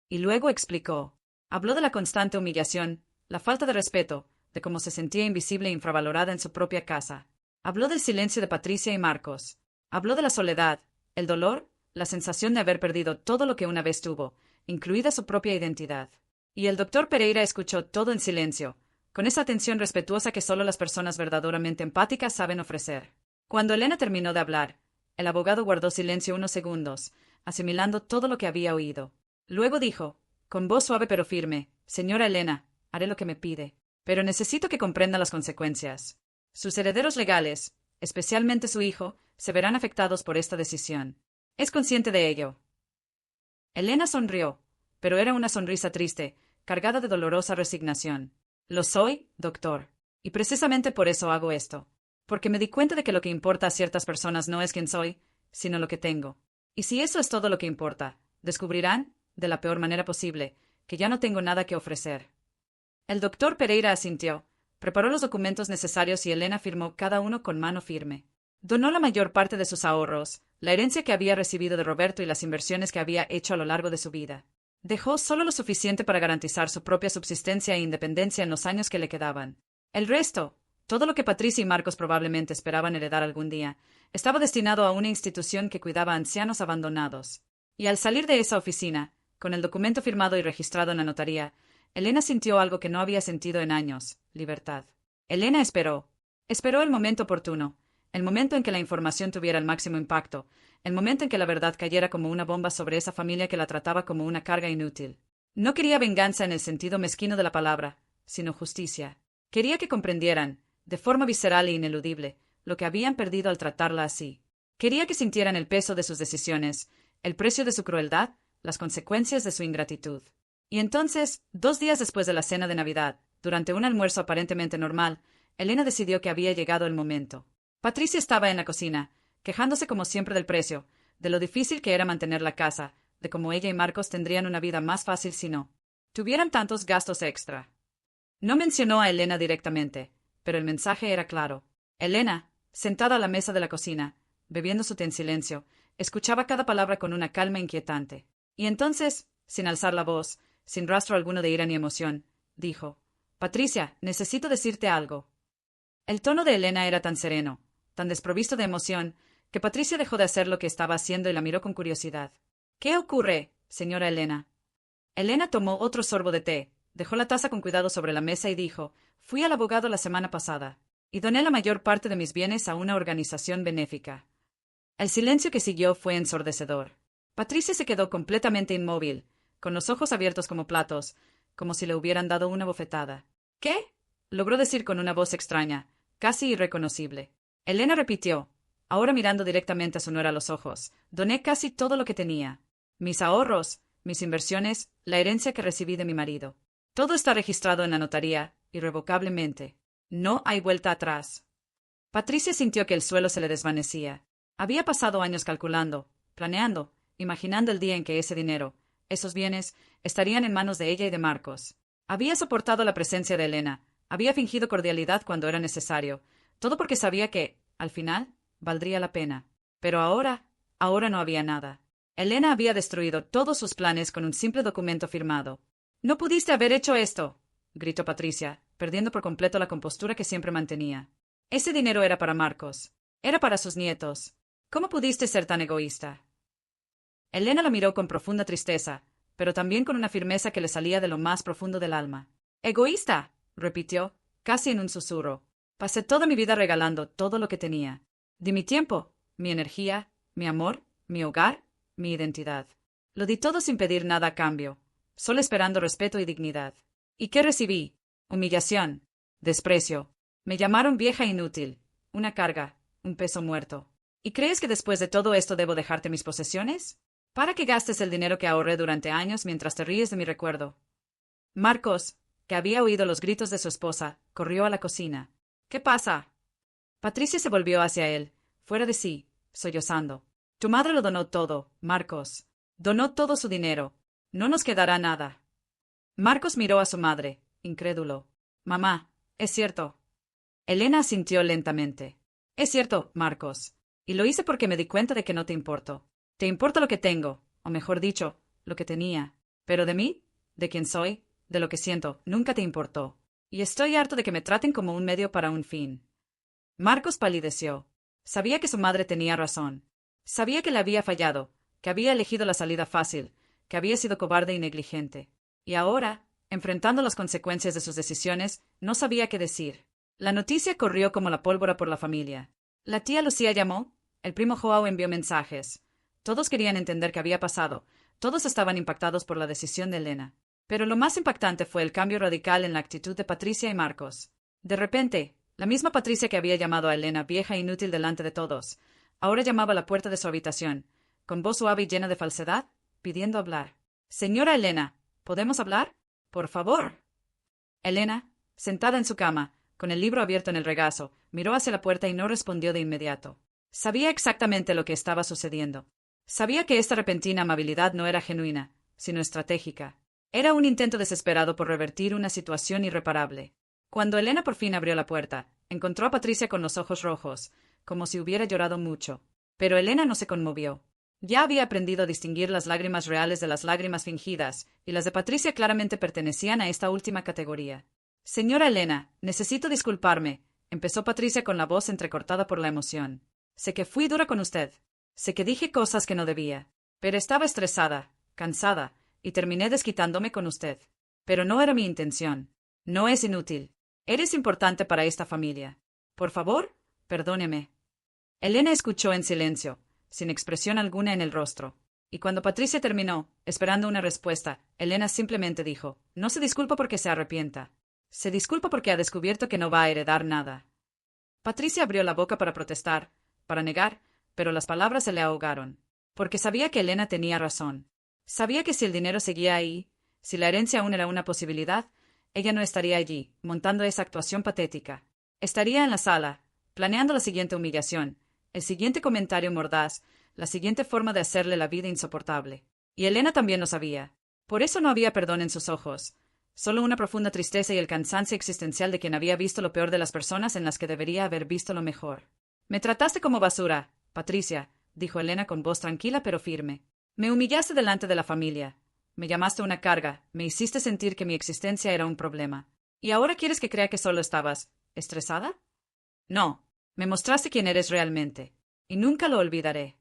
Y luego explicó. Habló de la constante humillación, la falta de respeto, de cómo se sentía invisible e infravalorada en su propia casa. Habló del silencio de Patricia y Marcos. Habló de la soledad, el dolor, la sensación de haber perdido todo lo que una vez tuvo, incluida su propia identidad. Y el doctor Pereira escuchó todo en silencio, con esa atención respetuosa que solo las personas verdaderamente empáticas saben ofrecer. Cuando Elena terminó de hablar, el abogado guardó silencio unos segundos, asimilando todo lo que había oído. Luego dijo, con voz suave pero firme: «Señora Elena, haré lo que me pide, pero necesito que comprenda las consecuencias. Sus herederos legales, especialmente su hijo, se verán afectados por esta decisión. ¿Es consciente de ello?» Elena sonrió, pero era una sonrisa triste, cargada de dolorosa resignación. «Lo soy, doctor. Y precisamente por eso hago esto. Porque me di cuenta de que lo que importa a ciertas personas no es quién soy, sino lo que tengo. Y si eso es todo lo que importa, descubrirán, de la peor manera posible, que ya no tengo nada que ofrecer». El doctor Pereira asintió, preparó los documentos necesarios y Elena firmó cada uno con mano firme. Donó la mayor parte de sus ahorros, la herencia que había recibido de Roberto y las inversiones que había hecho a lo largo de su vida. Dejó solo lo suficiente para garantizar su propia subsistencia e independencia en los años que le quedaban. El resto, todo lo que Patricia y Marcos probablemente esperaban heredar algún día, estaba destinado a una institución que cuidaba a ancianos abandonados. Y al salir de esa oficina, con el documento firmado y registrado en la notaría, Elena sintió algo que no había sentido en años: libertad. Elena esperó. Esperó el momento oportuno, El momento en que la información tuviera el máximo impacto, el momento en que la verdad cayera como una bomba sobre esa familia que la trataba como una carga inútil. No quería venganza en el sentido mezquino de la palabra, sino justicia. Quería que comprendieran, de forma visceral e ineludible, lo que habían perdido al tratarla así. Quería que sintieran el peso de sus decisiones, el precio de su crueldad, las consecuencias de su ingratitud. Y entonces, 2 días después de la cena de Navidad, durante un almuerzo aparentemente normal, Elena decidió que había llegado el momento. Patricia estaba en la cocina, quejándose como siempre del precio, de lo difícil que era mantener la casa, de cómo ella y Marcos tendrían una vida más fácil si no tuvieran tantos gastos extra. No mencionó a Elena directamente, pero el mensaje era claro. Elena, sentada a la mesa de la cocina, bebiendo su té en silencio, escuchaba cada palabra con una calma inquietante. Y entonces, sin alzar la voz, sin rastro alguno de ira ni emoción, dijo: Patricia, necesito decirte algo. El tono de Elena era tan sereno, tan desprovisto de emoción, que Patricia dejó de hacer lo que estaba haciendo y la miró con curiosidad. ¿Qué ocurre, señora Elena? Elena tomó otro sorbo de té, dejó la taza con cuidado sobre la mesa y dijo: Fui al abogado la semana pasada, y doné la mayor parte de mis bienes a una organización benéfica. El silencio que siguió fue ensordecedor. Patricia se quedó completamente inmóvil, con los ojos abiertos como platos, como si le hubieran dado una bofetada. ¿Qué? Logró decir con una voz extraña, casi irreconocible. Elena repitió, ahora mirando directamente a su nuera a los ojos: Doné casi todo lo que tenía. Mis ahorros, mis inversiones, la herencia que recibí de mi marido. Todo está registrado en la notaría, irrevocablemente. No hay vuelta atrás. Patricia sintió que el suelo se le desvanecía. Había pasado años calculando, planeando, imaginando el día en que ese dinero, esos bienes, estarían en manos de ella y de Marcos. Había soportado la presencia de Elena, había fingido cordialidad cuando era necesario, todo porque sabía que, al final, valdría la pena. Pero ahora no había nada. Elena había destruido todos sus planes con un simple documento firmado. «¡No pudiste haber hecho esto!», gritó Patricia, perdiendo por completo la compostura que siempre mantenía. Ese dinero era para Marcos. Era para sus nietos. ¿Cómo pudiste ser tan egoísta? Elena la miró con profunda tristeza, pero también con una firmeza que le salía de lo más profundo del alma. «¿Egoísta?», repitió, casi en un susurro. «Pasé toda mi vida regalando todo lo que tenía. Di mi tiempo, mi energía, mi amor, mi hogar, mi identidad. Lo di todo sin pedir nada a cambio, solo esperando respeto y dignidad. ¿Y qué recibí? Humillación, desprecio. Me llamaron vieja inútil, una carga, un peso muerto. ¿Y crees que después de todo esto debo dejarte mis posesiones? Para que gastes el dinero que ahorré durante años mientras te ríes de mi recuerdo». Marcos, que había oído los gritos de su esposa, corrió a la cocina. «¿Qué pasa?». Patricia se volvió hacia él, fuera de sí, sollozando. «Tu madre lo donó todo, Marcos. Donó todo su dinero. No nos quedará nada». Marcos miró a su madre, incrédulo. «Mamá, es cierto». Elena asintió lentamente. «Es cierto, Marcos. Y lo hice porque me di cuenta de que no te importo. Te importa lo que tengo, o mejor dicho, lo que tenía. Pero de mí, de quién soy, de lo que siento, nunca te importó. Y estoy harto de que me traten como un medio para un fin». Marcos palideció. Sabía que su madre tenía razón. Sabía que le había fallado, que había elegido la salida fácil, que había sido cobarde y negligente. Y ahora, enfrentando las consecuencias de sus decisiones, no sabía qué decir. La noticia corrió como la pólvora por la familia. La tía Lucía llamó, el primo Joao envió mensajes. Todos querían entender qué había pasado, todos estaban impactados por la decisión de Elena. Pero lo más impactante fue el cambio radical en la actitud de Patricia y Marcos. De repente, la misma Patricia que había llamado a Elena vieja e inútil delante de todos, ahora llamaba a la puerta de su habitación, con voz suave y llena de falsedad, pidiendo hablar. «Señora Elena, ¿podemos hablar? Por favor». Elena, sentada en su cama, con el libro abierto en el regazo, miró hacia la puerta y no respondió de inmediato. Sabía exactamente lo que estaba sucediendo. Sabía que esta repentina amabilidad no era genuina, sino estratégica. Era un intento desesperado por revertir una situación irreparable. Cuando Elena por fin abrió la puerta, encontró a Patricia con los ojos rojos, como si hubiera llorado mucho. Pero Elena no se conmovió. Ya había aprendido a distinguir las lágrimas reales de las lágrimas fingidas, y las de Patricia claramente pertenecían a esta última categoría. «Señora Elena, necesito disculparme», empezó Patricia con la voz entrecortada por la emoción. «Sé que fui dura con usted. Sé que dije cosas que no debía. Pero estaba estresada, cansada, y terminé desquitándome con usted. Pero no era mi intención. No es inútil. Eres importante para esta familia. Por favor, perdóneme». Elena escuchó en silencio, sin expresión alguna en el rostro. Y cuando Patricia terminó, esperando una respuesta, Elena simplemente dijo, no se disculpa porque se arrepienta. Se disculpa porque ha descubierto que no va a heredar nada. Patricia abrió la boca para protestar, para negar, pero las palabras se le ahogaron. Porque sabía que Elena tenía razón. Sabía que si el dinero seguía ahí, si la herencia aún era una posibilidad, ella no estaría allí, montando esa actuación patética. Estaría en la sala, planeando la siguiente humillación, el siguiente comentario mordaz, la siguiente forma de hacerle la vida insoportable. Y Elena también lo sabía. Por eso no había perdón en sus ojos, solo una profunda tristeza y el cansancio existencial de quien había visto lo peor de las personas en las que debería haber visto lo mejor. Me trataste como basura, Patricia, dijo Elena con voz tranquila pero firme. Me humillaste delante de la familia. Me llamaste una carga, me hiciste sentir que mi existencia era un problema. ¿Y ahora quieres que crea que solo estabas estresada? No, me mostraste quién eres realmente. Y nunca lo olvidaré.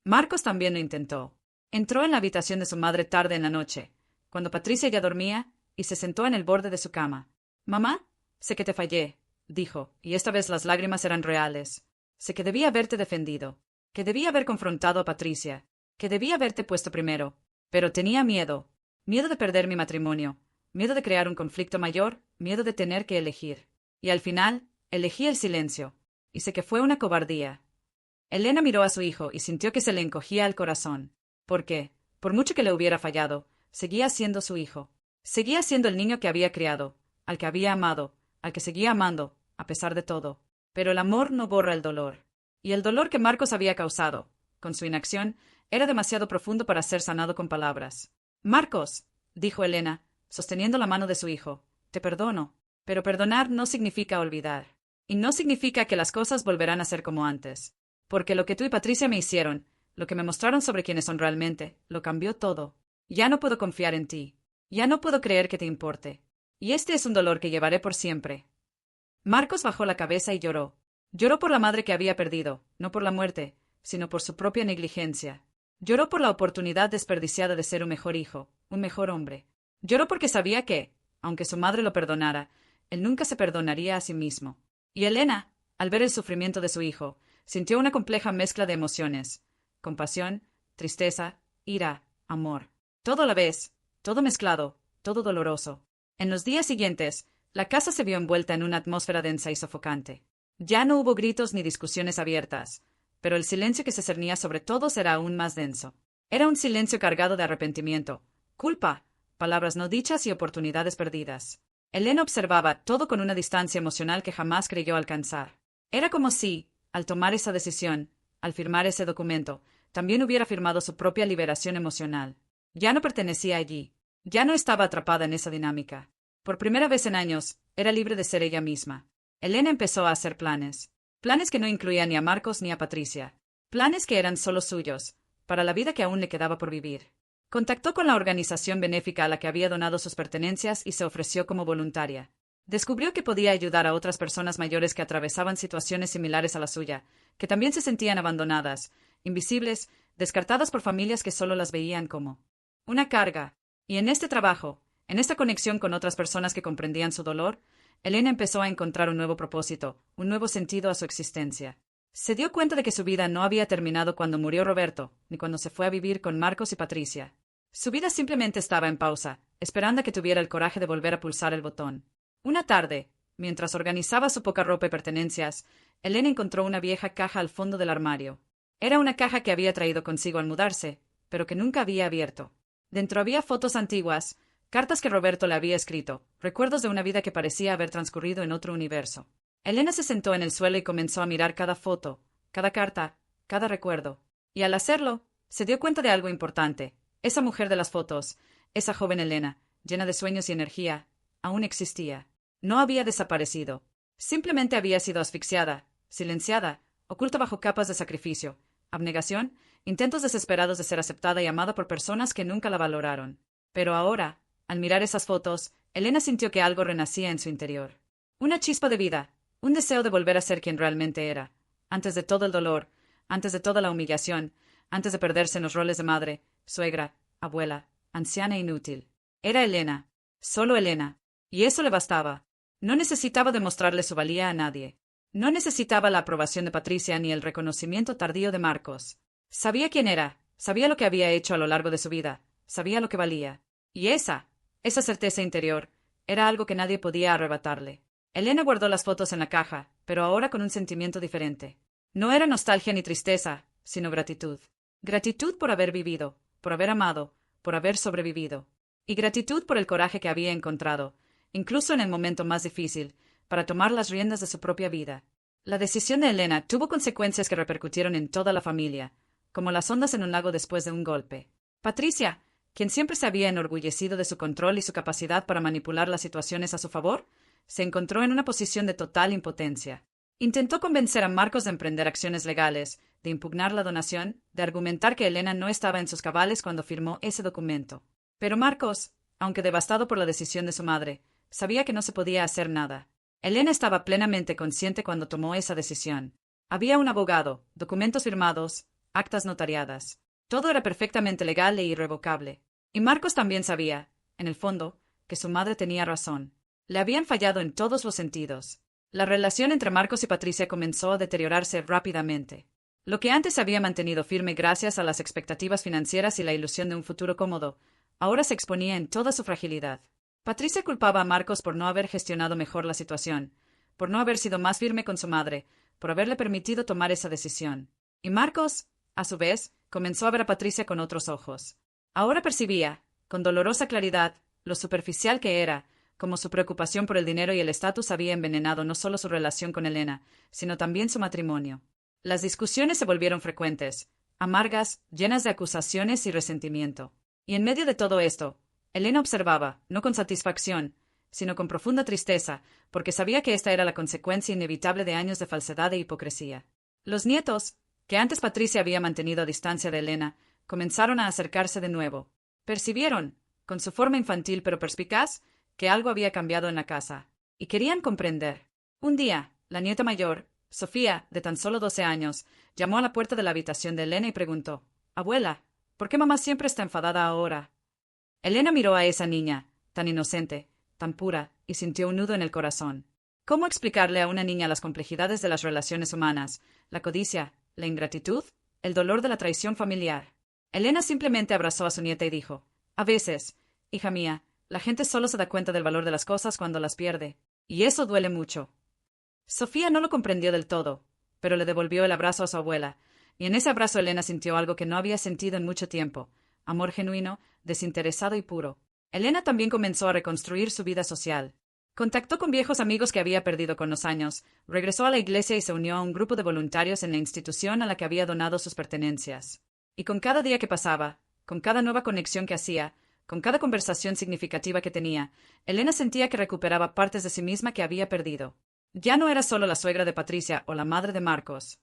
Marcos también lo intentó. Entró en la habitación de su madre tarde en la noche, cuando Patricia ya dormía, y se sentó en el borde de su cama. Mamá, sé que te fallé, dijo, y esta vez las lágrimas eran reales. Sé que debía haberte defendido, que debía haber confrontado a Patricia, que debía haberte puesto primero, pero tenía miedo, miedo de perder mi matrimonio, miedo de crear un conflicto mayor, miedo de tener que elegir. Y al final, elegí el silencio, y sé que fue una cobardía. Elena miró a su hijo y sintió que se le encogía el corazón, porque, por mucho que le hubiera fallado, seguía siendo su hijo. Seguía siendo el niño que había criado, al que había amado, al que seguía amando, a pesar de todo. Pero el amor no borra el dolor. Y el dolor que Marcos había causado, con su inacción, era demasiado profundo para ser sanado con palabras. Marcos, dijo Elena, sosteniendo la mano de su hijo, te perdono. Pero perdonar no significa olvidar. Y no significa que las cosas volverán a ser como antes. Porque lo que tú y Patricia me hicieron, lo que me mostraron sobre quiénes son realmente, lo cambió todo. Ya no puedo confiar en ti. Ya no puedo creer que te importe. Y este es un dolor que llevaré por siempre. Marcos bajó la cabeza y lloró. Lloró por la madre que había perdido, no por la muerte, sino por su propia negligencia. Lloró por la oportunidad desperdiciada de ser un mejor hijo, un mejor hombre. Lloró porque sabía que, aunque su madre lo perdonara, él nunca se perdonaría a sí mismo. Y Elena, al ver el sufrimiento de su hijo, sintió una compleja mezcla de emociones: compasión, tristeza, ira, amor. Todo a la vez, todo mezclado, todo doloroso. En los días siguientes, la casa se vio envuelta en una atmósfera densa y sofocante. Ya no hubo gritos ni discusiones abiertas, pero el silencio que se cernía sobre todos era aún más denso. Era un silencio cargado de arrepentimiento, culpa, palabras no dichas y oportunidades perdidas. Elena observaba todo con una distancia emocional que jamás creyó alcanzar. Era como si, al tomar esa decisión, al firmar ese documento, también hubiera firmado su propia liberación emocional. Ya no pertenecía allí. Ya no estaba atrapada en esa dinámica. Por primera vez en años, era libre de ser ella misma. Elena empezó a hacer planes. Planes que no incluían ni a Marcos ni a Patricia. Planes que eran solo suyos, para la vida que aún le quedaba por vivir. Contactó con la organización benéfica a la que había donado sus pertenencias y se ofreció como voluntaria. Descubrió que podía ayudar a otras personas mayores que atravesaban situaciones similares a la suya, que también se sentían abandonadas, invisibles, descartadas por familias que solo las veían como una carga. Y en este trabajo, en esta conexión con otras personas que comprendían su dolor, Elena empezó a encontrar un nuevo propósito, un nuevo sentido a su existencia. Se dio cuenta de que su vida no había terminado cuando murió Roberto, ni cuando se fue a vivir con Marcos y Patricia. Su vida simplemente estaba en pausa, esperando a que tuviera el coraje de volver a pulsar el botón. Una tarde, mientras organizaba su poca ropa y pertenencias, Elena encontró una vieja caja al fondo del armario. Era una caja que había traído consigo al mudarse, pero que nunca había abierto. Dentro había fotos antiguas, cartas que Roberto le había escrito, recuerdos de una vida que parecía haber transcurrido en otro universo. Elena se sentó en el suelo y comenzó a mirar cada foto, cada carta, cada recuerdo. Y al hacerlo, se dio cuenta de algo importante. Esa mujer de las fotos, esa joven Elena, llena de sueños y energía, aún existía. No había desaparecido. Simplemente había sido asfixiada, silenciada, oculta bajo capas de sacrificio, abnegación, intentos desesperados de ser aceptada y amada por personas que nunca la valoraron. Pero ahora, al mirar esas fotos, Elena sintió que algo renacía en su interior. Una chispa de vida, un deseo de volver a ser quien realmente era, antes de todo el dolor, antes de toda la humillación, antes de perderse en los roles de madre, suegra, abuela, anciana e inútil. Era Elena, solo Elena, y eso le bastaba. No necesitaba demostrarle su valía a nadie. No necesitaba la aprobación de Patricia ni el reconocimiento tardío de Marcos. Sabía quién era, sabía lo que había hecho a lo largo de su vida, sabía lo que valía. Y esa certeza interior, era algo que nadie podía arrebatarle. Elena guardó las fotos en la caja, pero ahora con un sentimiento diferente. No era nostalgia ni tristeza, sino gratitud. Gratitud por haber vivido, por haber amado, por haber sobrevivido. Y gratitud por el coraje que había encontrado, incluso en el momento más difícil, para tomar las riendas de su propia vida. La decisión de Elena tuvo consecuencias que repercutieron en toda la familia, como las ondas en un lago después de un golpe. Patricia, quien siempre se había enorgullecido de su control y su capacidad para manipular las situaciones a su favor, se encontró en una posición de total impotencia. Intentó convencer a Marcos de emprender acciones legales, de impugnar la donación, de argumentar que Elena no estaba en sus cabales cuando firmó ese documento. Pero Marcos, aunque devastado por la decisión de su madre, sabía que no se podía hacer nada. Elena estaba plenamente consciente cuando tomó esa decisión. Había un abogado, documentos firmados, actas notariadas. Todo era perfectamente legal e irrevocable. Y Marcos también sabía, en el fondo, que su madre tenía razón. Le habían fallado en todos los sentidos. La relación entre Marcos y Patricia comenzó a deteriorarse rápidamente. Lo que antes se había mantenido firme gracias a las expectativas financieras y la ilusión de un futuro cómodo, ahora se exponía en toda su fragilidad. Patricia culpaba a Marcos por no haber gestionado mejor la situación, por no haber sido más firme con su madre, por haberle permitido tomar esa decisión. Y Marcos, a su vez, comenzó a ver a Patricia con otros ojos. Ahora percibía, con dolorosa claridad, lo superficial que era, como su preocupación por el dinero y el estatus había envenenado no solo su relación con Elena, sino también su matrimonio. Las discusiones se volvieron frecuentes, amargas, llenas de acusaciones y resentimiento. Y en medio de todo esto, Elena observaba, no con satisfacción, sino con profunda tristeza, porque sabía que esta era la consecuencia inevitable de años de falsedad e hipocresía. Los nietos, que antes Patricia había mantenido a distancia de Elena, comenzaron a acercarse de nuevo. Percibieron, con su forma infantil pero perspicaz, que algo había cambiado en la casa, y querían comprender. Un día, la nieta mayor, Sofía, de tan solo 12 años, llamó a la puerta de la habitación de Elena y preguntó: «Abuela, ¿por qué mamá siempre está enfadada ahora?» Elena miró a esa niña, tan inocente, tan pura, y sintió un nudo en el corazón. ¿Cómo explicarle a una niña las complejidades de las relaciones humanas, la codicia, la ingratitud, el dolor de la traición familiar? Elena simplemente abrazó a su nieta y dijo: «A veces, hija mía, la gente solo se da cuenta del valor de las cosas cuando las pierde, y eso duele mucho». Sofía no lo comprendió del todo, pero le devolvió el abrazo a su abuela, y en ese abrazo Elena sintió algo que no había sentido en mucho tiempo: amor genuino, desinteresado y puro. Elena también comenzó a reconstruir su vida social. Contactó con viejos amigos que había perdido con los años, regresó a la iglesia y se unió a un grupo de voluntarios en la institución a la que había donado sus pertenencias. Y con cada día que pasaba, con cada nueva conexión que hacía, con cada conversación significativa que tenía, Elena sentía que recuperaba partes de sí misma que había perdido. Ya no era solo la suegra de Patricia o la madre de Marcos.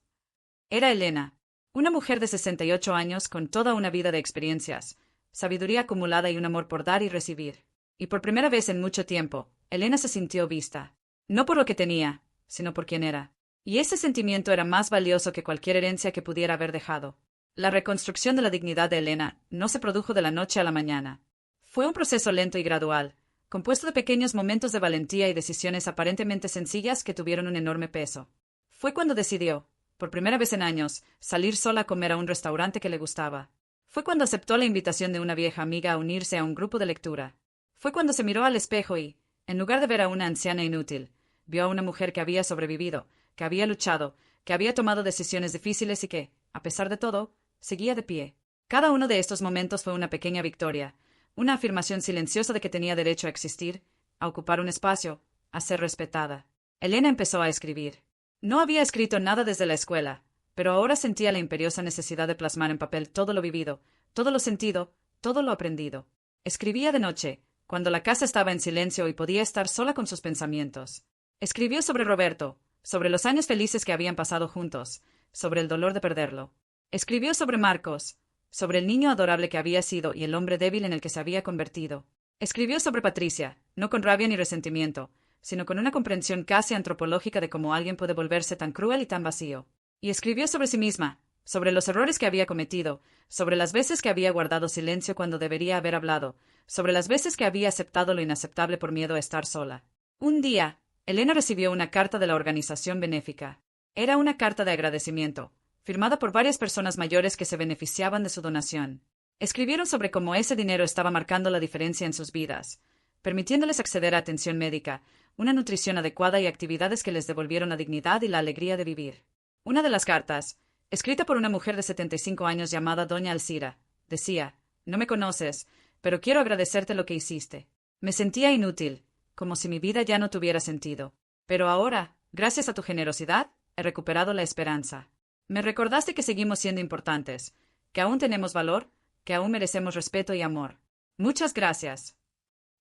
Era Elena, una mujer de 68 años con toda una vida de experiencias, sabiduría acumulada y un amor por dar y recibir. Y por primera vez en mucho tiempo, Elena se sintió vista. No por lo que tenía, sino por quien era. Y ese sentimiento era más valioso que cualquier herencia que pudiera haber dejado. La reconstrucción de la dignidad de Elena no se produjo de la noche a la mañana. Fue un proceso lento y gradual, compuesto de pequeños momentos de valentía y decisiones aparentemente sencillas que tuvieron un enorme peso. Fue cuando decidió, por primera vez en años, salir sola a comer a un restaurante que le gustaba. Fue cuando aceptó la invitación de una vieja amiga a unirse a un grupo de lectura. Fue cuando se miró al espejo y, en lugar de ver a una anciana inútil, vio a una mujer que había sobrevivido, que había luchado, que había tomado decisiones difíciles y que, a pesar de todo, seguía de pie. Cada uno de estos momentos fue una pequeña victoria, una afirmación silenciosa de que tenía derecho a existir, a ocupar un espacio, a ser respetada. Elena empezó a escribir. No había escrito nada desde la escuela, pero ahora sentía la imperiosa necesidad de plasmar en papel todo lo vivido, todo lo sentido, todo lo aprendido. Escribía de noche, cuando la casa estaba en silencio y podía estar sola con sus pensamientos. Escribió sobre Roberto, sobre los años felices que habían pasado juntos, sobre el dolor de perderlo. Escribió sobre Marcos, sobre el niño adorable que había sido y el hombre débil en el que se había convertido. Escribió sobre Patricia, no con rabia ni resentimiento, sino con una comprensión casi antropológica de cómo alguien puede volverse tan cruel y tan vacío. Y escribió sobre sí misma, sobre los errores que había cometido, sobre las veces que había guardado silencio cuando debería haber hablado, sobre las veces que había aceptado lo inaceptable por miedo a estar sola. Un día, Elena recibió una carta de la organización benéfica. Era una carta de agradecimiento, firmada por varias personas mayores que se beneficiaban de su donación. Escribieron sobre cómo ese dinero estaba marcando la diferencia en sus vidas, permitiéndoles acceder a atención médica, una nutrición adecuada y actividades que les devolvieron la dignidad y la alegría de vivir. Una de las cartas, escrita por una mujer de 75 años llamada Doña Alcira, decía: «No me conoces, pero quiero agradecerte lo que hiciste. Me sentía inútil, como si mi vida ya no tuviera sentido. Pero ahora, gracias a tu generosidad, he recuperado la esperanza. Me recordaste que seguimos siendo importantes, que aún tenemos valor, que aún merecemos respeto y amor. Muchas gracias».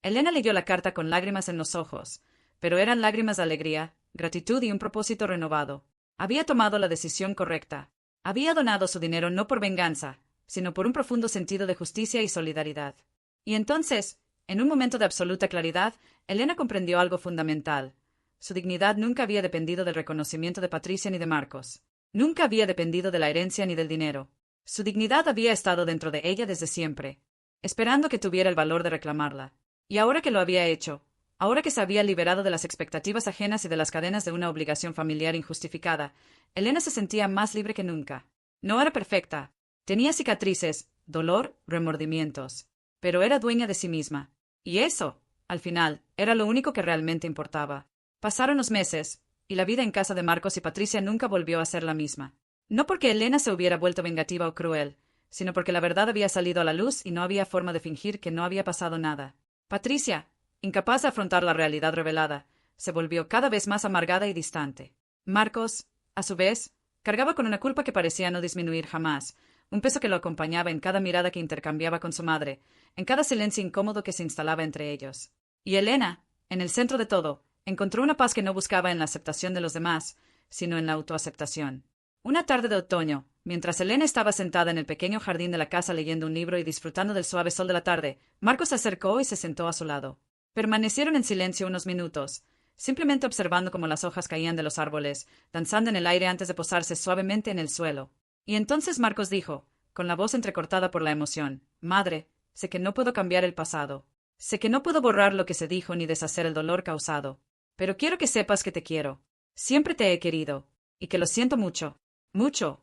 Elena leyó la carta con lágrimas en los ojos, pero eran lágrimas de alegría, gratitud y un propósito renovado. Había tomado la decisión correcta. Había donado su dinero no por venganza, sino por un profundo sentido de justicia y solidaridad. Y entonces, en un momento de absoluta claridad, Elena comprendió algo fundamental. Su dignidad nunca había dependido del reconocimiento de Patricia ni de Marcos. Nunca había dependido de la herencia ni del dinero. Su dignidad había estado dentro de ella desde siempre, esperando que tuviera el valor de reclamarla. Y ahora que lo había hecho, ahora que se había liberado de las expectativas ajenas y de las cadenas de una obligación familiar injustificada, Elena se sentía más libre que nunca. No era perfecta. Tenía cicatrices, dolor, remordimientos. Pero era dueña de sí misma. Y eso, al final, era lo único que realmente importaba. Pasaron los meses, y la vida en casa de Marcos y Patricia nunca volvió a ser la misma. No porque Elena se hubiera vuelto vengativa o cruel, sino porque la verdad había salido a la luz y no había forma de fingir que no había pasado nada. Patricia, incapaz de afrontar la realidad revelada, se volvió cada vez más amargada y distante. Marcos, a su vez, cargaba con una culpa que parecía no disminuir jamás, un peso que lo acompañaba en cada mirada que intercambiaba con su madre, en cada silencio incómodo que se instalaba entre ellos. Y Elena, en el centro de todo, encontró una paz que no buscaba en la aceptación de los demás, sino en la autoaceptación. Una tarde de otoño, mientras Elena estaba sentada en el pequeño jardín de la casa leyendo un libro y disfrutando del suave sol de la tarde, Marcos se acercó y se sentó a su lado. Permanecieron en silencio unos minutos, simplemente observando cómo las hojas caían de los árboles, danzando en el aire antes de posarse suavemente en el suelo. Y entonces Marcos dijo, con la voz entrecortada por la emoción: «Madre, sé que no puedo cambiar el pasado. Sé que no puedo borrar lo que se dijo ni deshacer el dolor causado. Pero quiero que sepas que te quiero. Siempre te he querido. Y que lo siento mucho. Mucho».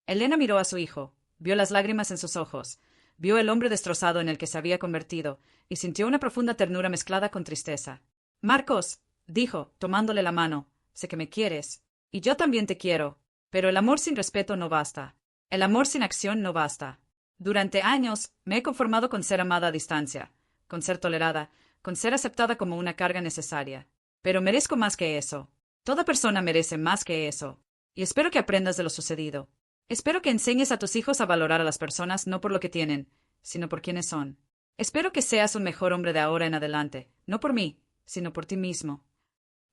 Elena miró a su hijo, vio las lágrimas en sus ojos, vio el hombre destrozado en el que se había convertido, y sintió una profunda ternura mezclada con tristeza. «Marcos», dijo, tomándole la mano, «sé que me quieres. Y yo también te quiero. Pero el amor sin respeto no basta. El amor sin acción no basta. Durante años me he conformado con ser amada a distancia, con ser tolerada, con ser aceptada como una carga necesaria. Pero merezco más que eso. Toda persona merece más que eso. Y espero que aprendas de lo sucedido. Espero que enseñes a tus hijos a valorar a las personas no por lo que tienen, sino por quienes son. Espero que seas un mejor hombre de ahora en adelante, no por mí, sino por ti mismo».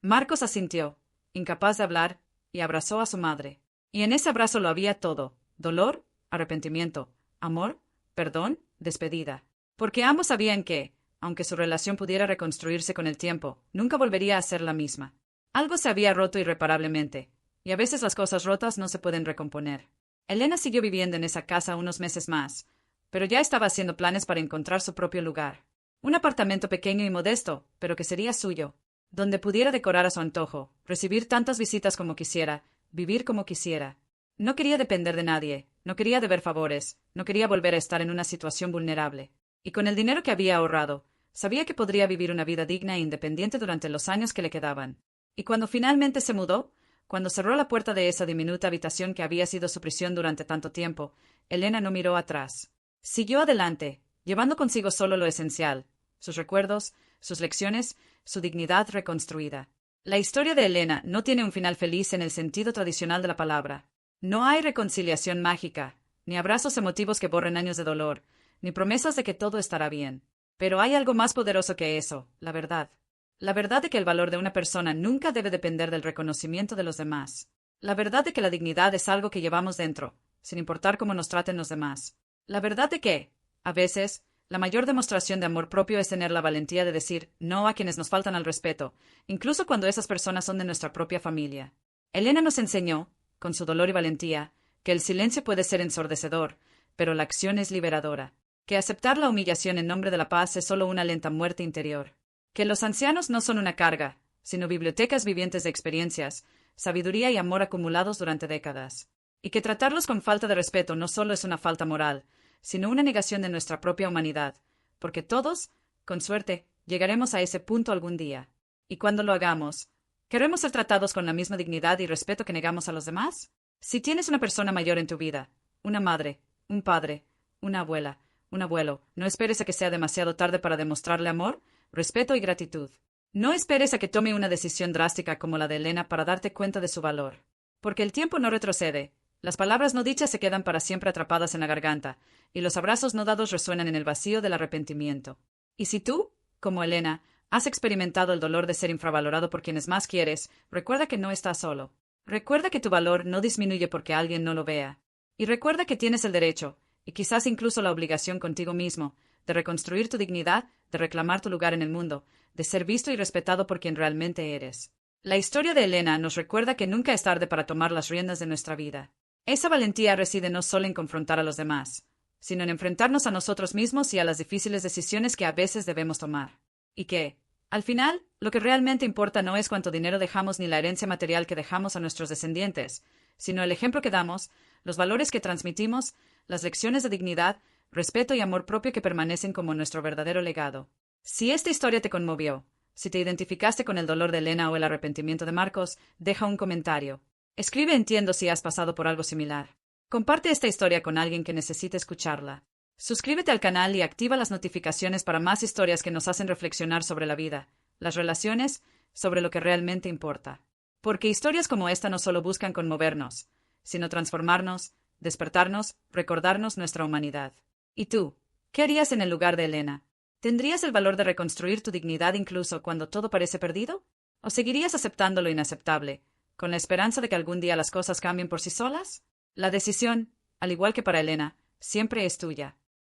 Marcos asintió, incapaz de hablar, y abrazó a su madre. Y en ese abrazo lo había todo: dolor, arrepentimiento, amor, perdón, despedida. Porque ambos sabían que, aunque su relación pudiera reconstruirse con el tiempo, nunca volvería a ser la misma. Algo se había roto irreparablemente, y a veces las cosas rotas no se pueden recomponer. Elena siguió viviendo en esa casa unos meses más, pero ya estaba haciendo planes para encontrar su propio lugar. Un apartamento pequeño y modesto, pero que sería suyo, donde pudiera decorar a su antojo, recibir tantas visitas como quisiera, vivir como quisiera. No quería depender de nadie, no quería deber favores, no quería volver a estar en una situación vulnerable. Y con el dinero que había ahorrado, sabía que podría vivir una vida digna e independiente durante los años que le quedaban. Y cuando finalmente se mudó, cuando cerró la puerta de esa diminuta habitación que había sido su prisión durante tanto tiempo, Elena no miró atrás. Siguió adelante, llevando consigo solo lo esencial: sus recuerdos, sus lecciones, su dignidad reconstruida. La historia de Elena no tiene un final feliz en el sentido tradicional de la palabra. No hay reconciliación mágica, ni abrazos emotivos que borren años de dolor, ni promesas de que todo estará bien. Pero hay algo más poderoso que eso: la verdad. La verdad de que el valor de una persona nunca debe depender del reconocimiento de los demás. La verdad de que la dignidad es algo que llevamos dentro, sin importar cómo nos traten los demás. La verdad de que, a veces, la mayor demostración de amor propio es tener la valentía de decir no a quienes nos faltan al respeto, incluso cuando esas personas son de nuestra propia familia. Elena nos enseñó, con su dolor y valentía, que el silencio puede ser ensordecedor, pero la acción es liberadora. Que aceptar la humillación en nombre de la paz es solo una lenta muerte interior. Que los ancianos no son una carga, sino bibliotecas vivientes de experiencias, sabiduría y amor acumulados durante décadas. Y que tratarlos con falta de respeto no solo es una falta moral, sino una negación de nuestra propia humanidad, porque todos, con suerte, llegaremos a ese punto algún día. Y cuando lo hagamos, ¿queremos ser tratados con la misma dignidad y respeto que negamos a los demás? Si tienes una persona mayor en tu vida, una madre, un padre, una abuela, un abuelo, no esperes a que sea demasiado tarde para demostrarle amor, respeto y gratitud. No esperes a que tome una decisión drástica como la de Elena para darte cuenta de su valor. Porque el tiempo no retrocede, las palabras no dichas se quedan para siempre atrapadas en la garganta, y los abrazos no dados resuenan en el vacío del arrepentimiento. Y si tú, como Elena, has experimentado el dolor de ser infravalorado por quienes más quieres, recuerda que no estás solo. Recuerda que tu valor no disminuye porque alguien no lo vea. Y recuerda que tienes el derecho, y quizás incluso la obligación contigo mismo, de reconstruir tu dignidad, de reclamar tu lugar en el mundo, de ser visto y respetado por quien realmente eres. La historia de Elena nos recuerda que nunca es tarde para tomar las riendas de nuestra vida. Esa valentía reside no solo en confrontar a los demás, sino en enfrentarnos a nosotros mismos y a las difíciles decisiones que a veces debemos tomar. Y que, al final, lo que realmente importa no es cuánto dinero dejamos ni la herencia material que dejamos a nuestros descendientes, sino el ejemplo que damos, los valores que transmitimos, las lecciones de dignidad, respeto y amor propio que permanecen como nuestro verdadero legado. Si esta historia te conmovió, si te identificaste con el dolor de Elena o el arrepentimiento de Marcos, deja un comentario. Escribe Entiendo si has pasado por algo similar. Comparte esta historia con alguien que necesite escucharla. Suscríbete al canal y activa las notificaciones para más historias que nos hacen reflexionar sobre la vida, las relaciones, sobre lo que realmente importa. Porque historias como esta no solo buscan conmovernos, sino transformarnos, despertarnos, recordarnos nuestra humanidad. ¿Y tú? ¿Qué harías en el lugar de Elena? ¿Tendrías el valor de reconstruir tu dignidad incluso cuando todo parece perdido? ¿O seguirías aceptando lo inaceptable, con la esperanza de que algún día las cosas cambien por sí solas? La decisión, al igual que para Elena, siempre es tuya.